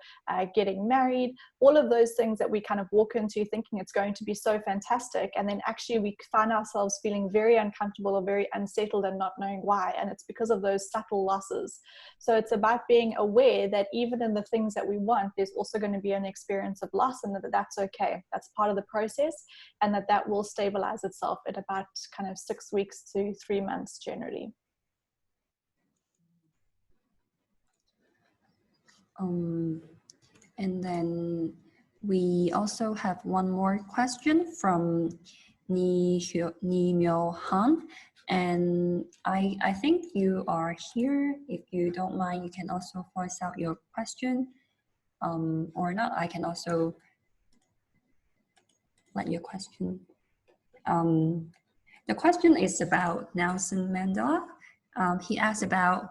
getting married, all of those things that we kind of walk into thinking it's going to be so fantastic. And then actually we find ourselves feeling very uncomfortable or very unsettled and not knowing why. And it's because of those subtle losses. So it's about being aware that even in the things that we want, there's also going to be an experience of loss, and that's okay. That's part of the process, and that will stabilize itself at about kind of 6 weeks to 3 months generally. And then we also have one more question from Ni Myo Han. And I think you are here. If you don't mind, you can also voice out your question. Or not, I can also let your question. The question is about Nelson Mandela. He asked about,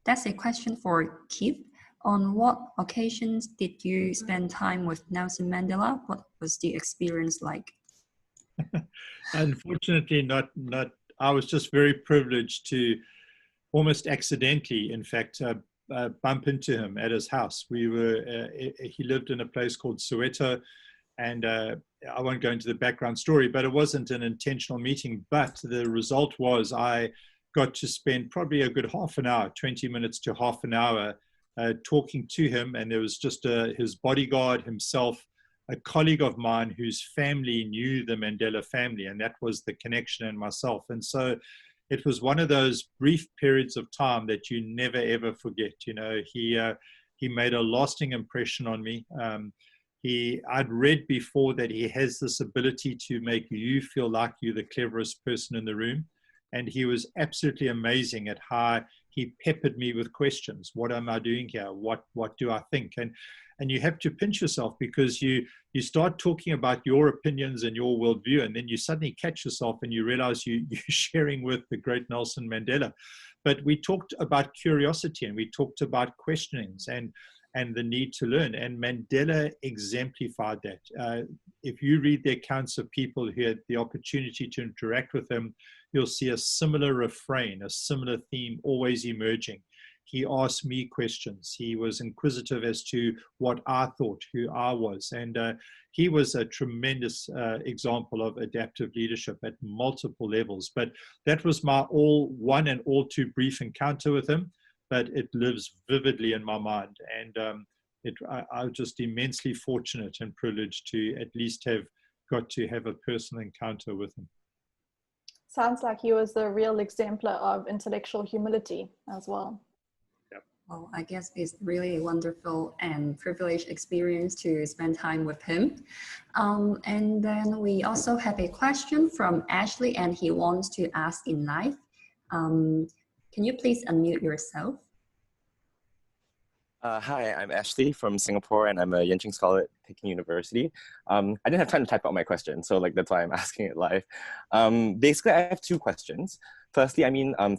that's a question for Keith. On what occasions did you spend time with Nelson Mandela? What was the experience like? Unfortunately, not. I was just very privileged to almost accidentally, in fact, bump into him at his house. He lived in a place called Soweto, and I won't go into the background story, but it wasn't an intentional meeting. But the result was I got to spend probably a good half an hour, 20 minutes to half an hour, talking to him. And there was just his bodyguard himself, a colleague of mine whose family knew the Mandela family, and that was the connection, and myself. And so it was one of those brief periods of time that you never ever forget. You know, he made a lasting impression on me. I'd read before that he has this ability to make you feel like you're the cleverest person in the room. And he was absolutely amazing at how he peppered me with questions. What am I doing here? What do I think? And you have to pinch yourself, because you start talking about your opinions and your worldview, and then you suddenly catch yourself and you realize you're sharing with the great Nelson Mandela. But we talked about curiosity, and we talked about questionings and the need to learn. And Mandela exemplified that. If you read the accounts of people who had the opportunity to interact with him, you'll see a similar refrain, a similar theme always emerging. He asked me questions. He was inquisitive as to what I thought, who I was. And he was a tremendous example of adaptive leadership at multiple levels. But that was my all too brief encounter with him, but it lives vividly in my mind. And I was just immensely fortunate and privileged to at least have got to have a personal encounter with him. Sounds like he was the real exemplar of intellectual humility as well. Well, I guess it's really a wonderful and privileged experience to spend time with him. And then we also have a question from Ashley, and he wants to ask in life, can you please unmute yourself? Hi, I'm Ashley from Singapore, and I'm a Yenching Scholar at Peking University. I didn't have time to type out my question, so that's why I'm asking it live. Basically, I have two questions. Firstly,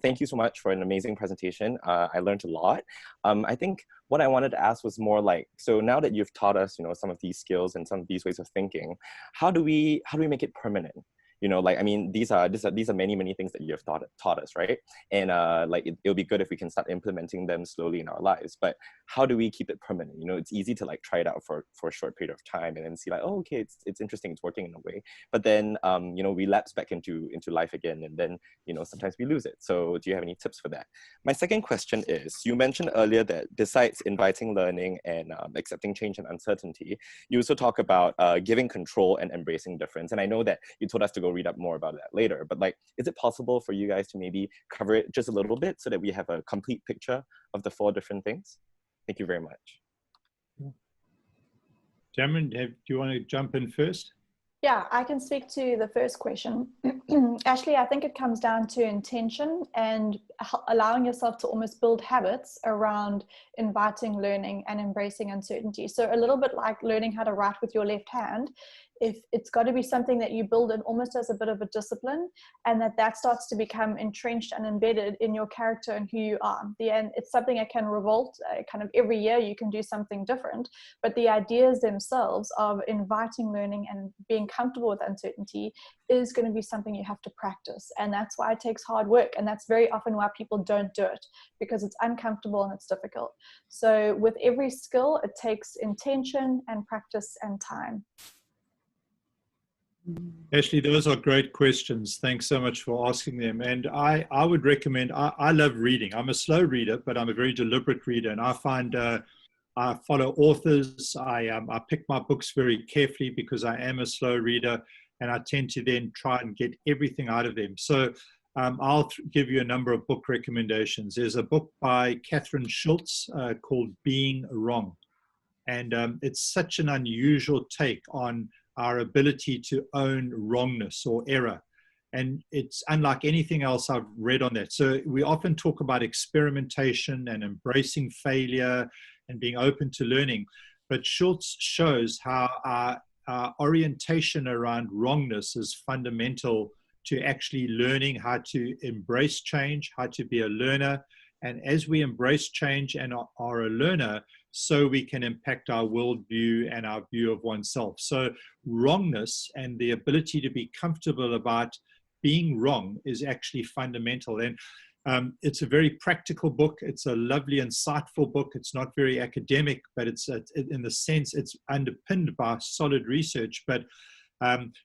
thank you so much for an amazing presentation. I learned a lot. I think what I wanted to ask was more like, so now that you've taught us, some of these skills and some of these ways of thinking, how do we make it permanent? These are many things that you have taught us, right? And it'll be good if we can start implementing them slowly in our lives. But how do we keep it permanent? It's easy to try it out for a short period of time and then see oh, okay, it's interesting, it's working in a way. But then we lapse back into life again, and then sometimes we lose it. So do you have any tips for that? My second question is, you mentioned earlier that besides inviting learning and accepting change and uncertainty, you also talk about giving control and embracing difference. And I know that you told us to go read up more about that later, but is it possible for you guys to maybe cover it just a little bit so that we have a complete picture of the 4 different things? Thank you very much. Tamryn, do you want to jump in first? Yeah, I can speak to the first question. Ashley, I think it comes down to intention and allowing yourself to almost build habits around inviting learning and embracing uncertainty. So a little bit like learning how to write with your left hand, if it's got to be something that you build in almost as a bit of a discipline, and that starts to become entrenched and embedded in your character and who you are. It's something that can revolt kind of every year. You can do something different, but the ideas themselves of inviting learning and being comfortable with uncertainty is going to be something you have to practice. And that's why it takes hard work. And that's very often why people don't do it, because it's uncomfortable and it's difficult. So with every skill, it takes intention and practice and time. Ashley, those are great questions. Thanks so much for asking them. And I would recommend, I love reading. I'm a slow reader, but I'm a very deliberate reader. And I find I follow authors. I pick my books very carefully because I am a slow reader, and I tend to then try and get everything out of them. So I'll give you a number of book recommendations. There's a book by Catherine Schultz called Being Wrong. And it's such an unusual take on our ability to own wrongness or error. And it's unlike anything else I've read on that. So we often talk about experimentation and embracing failure and being open to learning. But Schultz shows how our orientation around wrongness is fundamental to actually learning how to embrace change, how to be a learner. And as we embrace change and are a learner, so we can impact our worldview and our view of oneself. So wrongness and the ability to be comfortable about being wrong is actually fundamental. And it's a very practical book. It's a lovely, insightful book. It's not very academic, but it's in the sense it's underpinned by solid research. But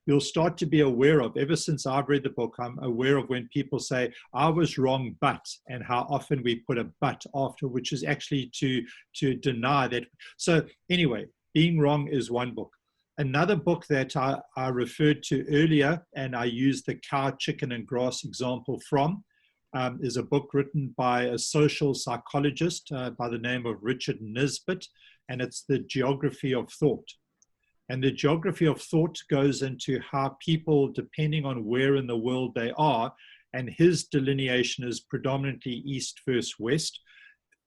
you'll start to be aware of, ever since I've read the book, I'm aware of when people say, I was wrong, but, and how often we put a but after, which is actually to deny that. So anyway, Being Wrong is one book. Another book that I referred to earlier, and I used the cow, chicken, and grass example from, is a book written by a social psychologist by the name of Richard Nisbett, and it's The Geography of Thought. And the geography of thought goes into how people, depending on where in the world they are, and his delineation is predominantly east versus west,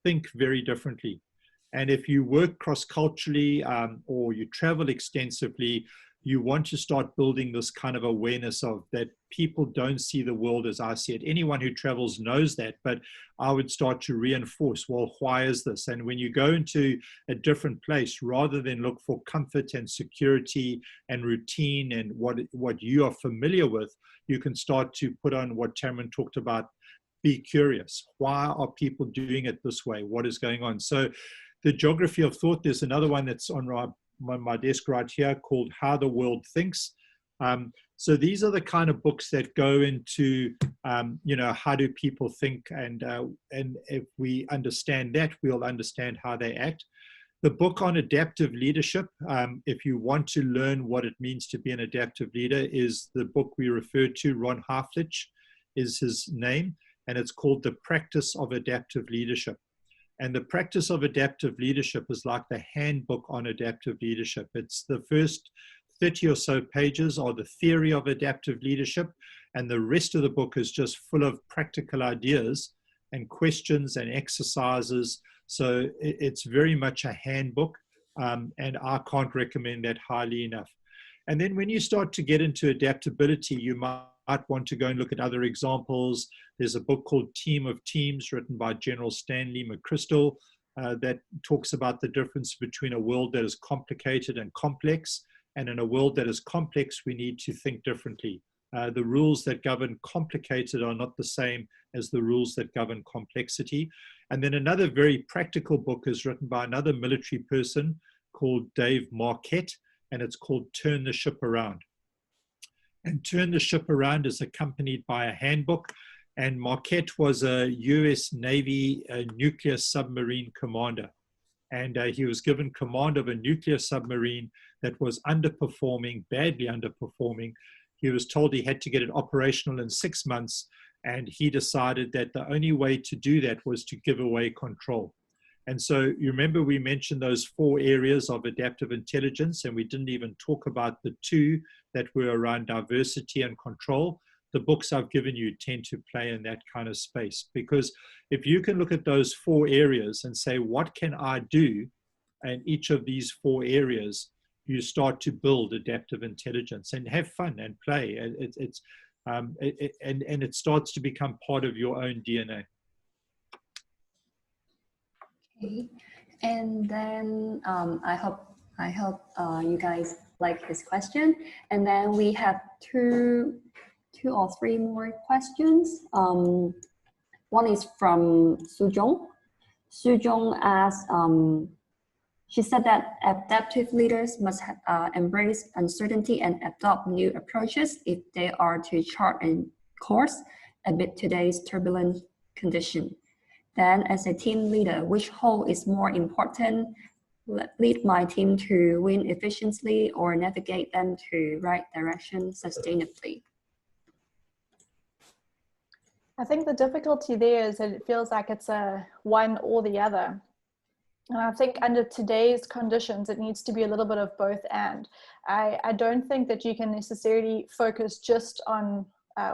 think very differently. And if you work cross-culturally or you travel extensively, you want to start building this kind of awareness of that people don't see the world as I see it. Anyone who travels knows that, but I would start to reinforce, well, why is this? And when you go into a different place, rather than look for comfort and security and routine and what you are familiar with, you can start to put on what Tamryn talked about, be curious. Why are people doing it this way? What is going on? So The Geography of Thought, there's another one that's on my desk right here called How the World Thinks. So these are the kind of books that go into, how do people think? And if we understand that, we'll understand how they act. The book on adaptive leadership, if you want to learn what it means to be an adaptive leader, is the book we referred to. Ron Heifetz is his name, and it's called The Practice of Adaptive Leadership. And the practice of adaptive leadership is like the handbook on adaptive leadership. It's the first 30 or so pages are the theory of adaptive leadership, and the rest of the book is just full of practical ideas and questions and exercises. So it's very much a handbook, and I can't recommend that highly enough. And then when you start to get into adaptability, you might want to go and look at other examples. There's a book called Team of Teams written by General Stanley McChrystal that talks about the difference between a world that is complicated and complex. And in a world that is complex, we need to think differently. The rules that govern complicated are not the same as the rules that govern complexity. And then another very practical book is written by another military person called Dave Marquette, and it's called Turn the Ship Around. And Turn the Ship Around is accompanied by a handbook. And Marquette was a US Navy nuclear submarine commander. And he was given command of a nuclear submarine that was underperforming, badly underperforming. He was told he had to get it operational in 6 months. And he decided that the only way to do that was to give away control. And so you remember we mentioned those 4 areas of adaptive intelligence, and we didn't even talk about the 2 that were around diversity and control. the books I've given you tend to play in that kind of space. Because if you can look at those 4 areas and say, what can I do in each of these 4 areas, you start to build adaptive intelligence and have fun and play. And it starts to become part of your own DNA. Okay. And then I hope you guys like this question. And then we have two or three more questions. One is from Sujong. Sujong asks, she said that adaptive leaders must embrace uncertainty and adopt new approaches if they are to chart a course amid today's turbulent condition. Then as a team leader, which role is more important? Lead my team to win efficiently or navigate them to right direction sustainably? I think the difficulty there is that it feels like it's a one or the other. And I think under today's conditions, it needs to be a little bit of both and. I don't think that you can necessarily focus just on,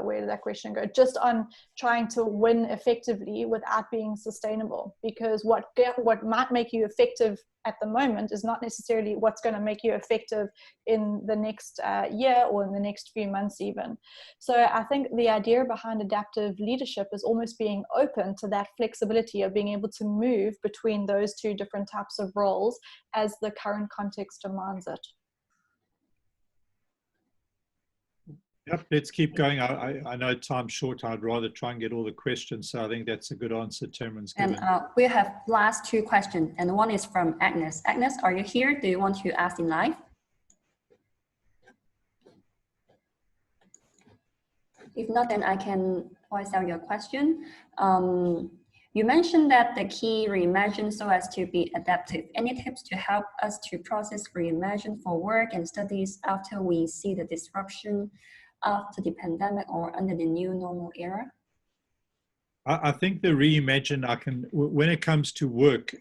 where did that question go? Just on trying to win effectively without being sustainable, because what might make you effective at the moment is not necessarily what's going to make you effective in the next year or in the next few months even. So I think the idea behind adaptive leadership is almost being open to that flexibility of being able to move between those two different types of roles as the current context demands it. Yep, let's keep going. I know time's short. I'd rather try and get all the questions. So I think that's a good answer Tamryn's given. And we have last 2 questions, and one is from Agnes. Agnes, are you here? Do you want to ask in live? If not, then I can voice out your question. You mentioned that the key reimagine so as to be adaptive. Any tips to help us to process reimagine for work and studies after we see the disruption after the pandemic or under the new normal era? I think the reimagine, when it comes to work,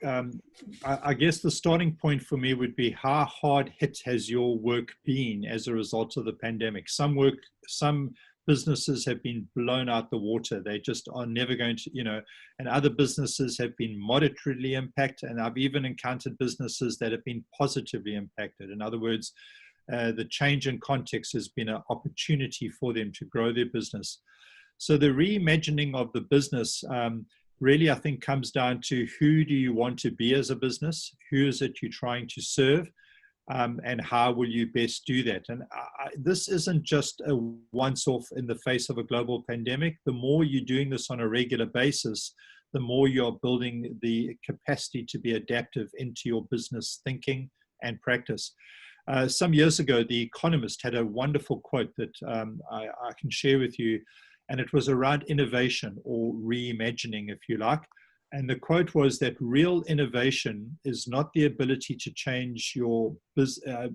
I guess the starting point for me would be how hard hit has your work been as a result of the pandemic? Some businesses have been blown out the water. They just are never going to, and other businesses have been moderately impacted. And I've even encountered businesses that have been positively impacted. In other words, the change in context has been an opportunity for them to grow their business. So the reimagining of the business really, I think, comes down to who do you want to be as a business? Who is it you're trying to serve? And how will you best do that? And this isn't just a once-off in the face of a global pandemic. The more you're doing this on a regular basis, the more you're building the capacity to be adaptive into your business thinking and practice. Some years ago, The Economist had a wonderful quote that I can share with you, and it was around innovation or reimagining, if you like. And the quote was that real innovation is not the ability to change your business,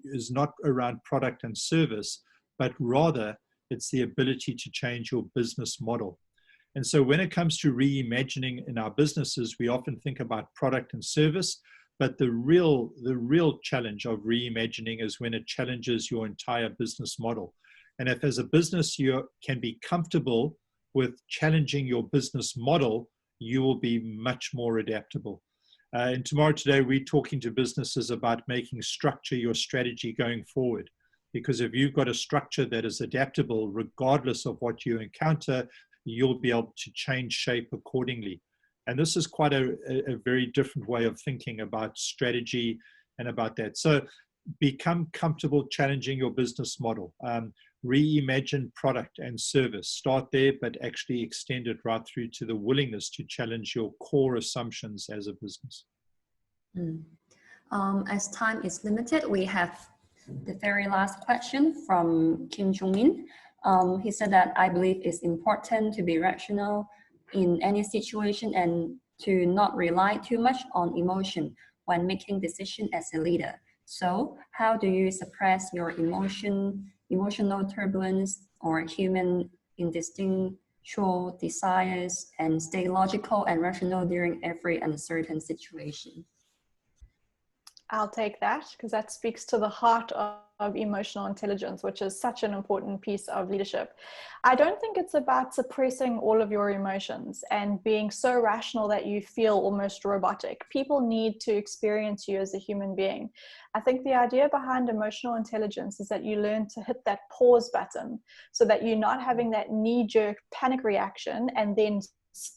is not around product and service, but rather it's the ability to change your business model. And so when it comes to reimagining in our businesses, we often think about product and service, but the real challenge of reimagining is when it challenges your entire business model. And if as a business you can be comfortable with challenging your business model, you will be much more adaptable. And tomorrow today, we're talking to businesses about making structure your strategy going forward. Because if you've got a structure that is adaptable, regardless of what you encounter, you'll be able to change shape accordingly. And this is quite a very different way of thinking about strategy and about that. So become comfortable challenging your business model. Reimagine product and service. Start there, but actually extend it right through to the willingness to challenge your core assumptions as a business. As time is limited, we have the very last question from Kim Jong-min. He said that I believe it's important to be rational in any situation and to not rely too much on emotion when making decisions as a leader. So how do you suppress your emotional turbulence or human instinctual desires and stay logical and rational during every uncertain situation? I'll take that because that speaks to the heart of emotional intelligence, which is such an important piece of leadership. I don't think it's about suppressing all of your emotions and being so rational that you feel almost robotic. People need to experience you as a human being. I think the idea behind emotional intelligence is that you learn to hit that pause button so that you're not having that knee-jerk panic reaction and then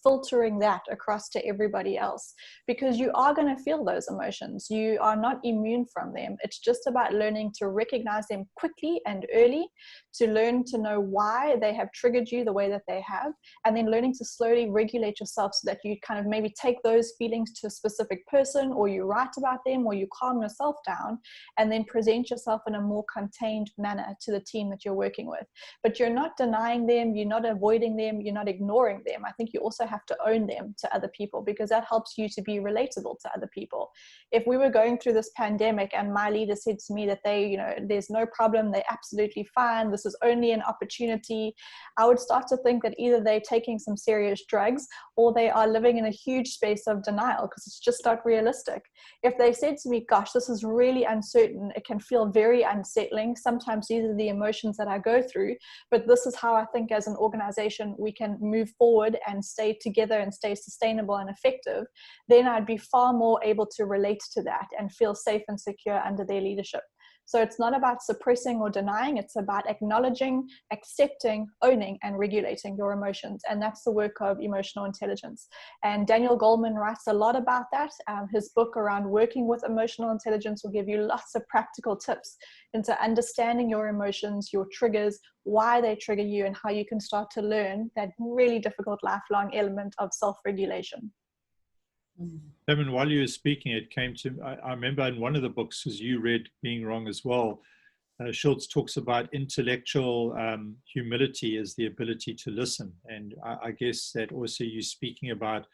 filtering that across to everybody else, because you are going to feel those emotions. You are not immune from them. It's just about learning to recognize them quickly and early, to learn to know why they have triggered you the way that they have, and then learning to slowly regulate yourself so that you kind of maybe take those feelings to a specific person, or you write about them, or you calm yourself down, and then present yourself in a more contained manner to the team that you're working with. But you're not denying them, you're not avoiding them, you're not ignoring them. I think you also have to own them to other people, because that helps you to be relatable to other people. If we were going through this pandemic and my leader said to me that there's no problem, they're absolutely fine, this is only an opportunity, I would start to think that either they're taking some serious drugs or they are living in a huge space of denial, because it's just not realistic. If they said to me, gosh, this is really uncertain, it can feel very unsettling, sometimes these are the emotions that I go through, but this is how I think as an organization we can move forward and stay together and stay sustainable and effective, then I'd be far more able to relate to that and feel safe and secure under their leadership. So it's not about suppressing or denying, it's about acknowledging, accepting, owning, and regulating your emotions. And that's the work of emotional intelligence. And Daniel Goleman writes a lot about that. His book around working with emotional intelligence will give you lots of practical tips into understanding your emotions, your triggers, why they trigger you, and how you can start to learn that really difficult lifelong element of self-regulation. Tamryn, while you were speaking, it came to, I remember in one of the books, because you read Being Wrong as well, Schultz talks about intellectual humility as the ability to listen. And I guess that also you're speaking about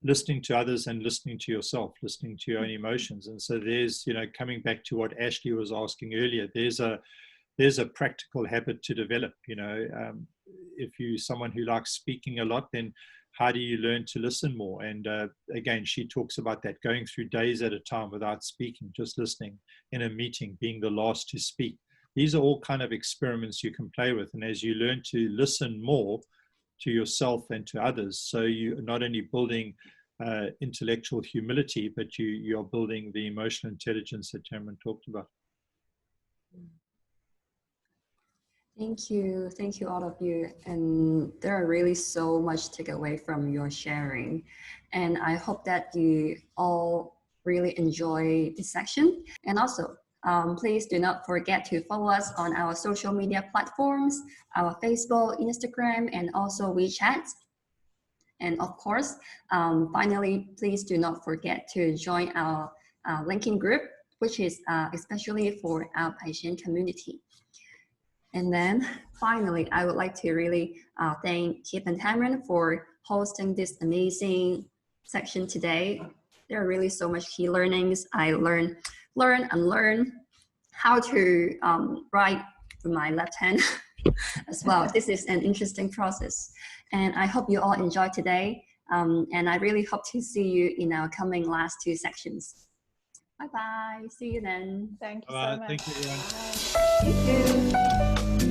listening to others and listening to yourself, listening to your own emotions. And so there's, coming back to what Ashley was asking earlier, there's a practical habit to develop. If you're someone who likes speaking a lot, then how do you learn to listen more? And again, she talks about that, going through days at a time without speaking, just listening in a meeting, being the last to speak. These are all kind of experiments you can play with. And as you learn to listen more to yourself and to others, so you're not only building intellectual humility, but you're building the emotional intelligence that Tamryn talked about. Thank you all of you. And there are really so much to take away from your sharing. And I hope that you all really enjoy this section. And also, please do not forget to follow us on our social media platforms, our Facebook, Instagram, and also WeChat. And of course, finally, please do not forget to join our LinkedIn group, which is especially for our patient community. And then finally, I would like to really thank Keith and Tamryn for hosting this amazing section today. There are really so much key learnings. I learn how to write with my left hand as well. This is an interesting process. And I hope you all enjoyed today. And I really hope to see you in our coming last two sections. Bye-bye. See you then. Thank you so much. Thank you, everyone. Thank you.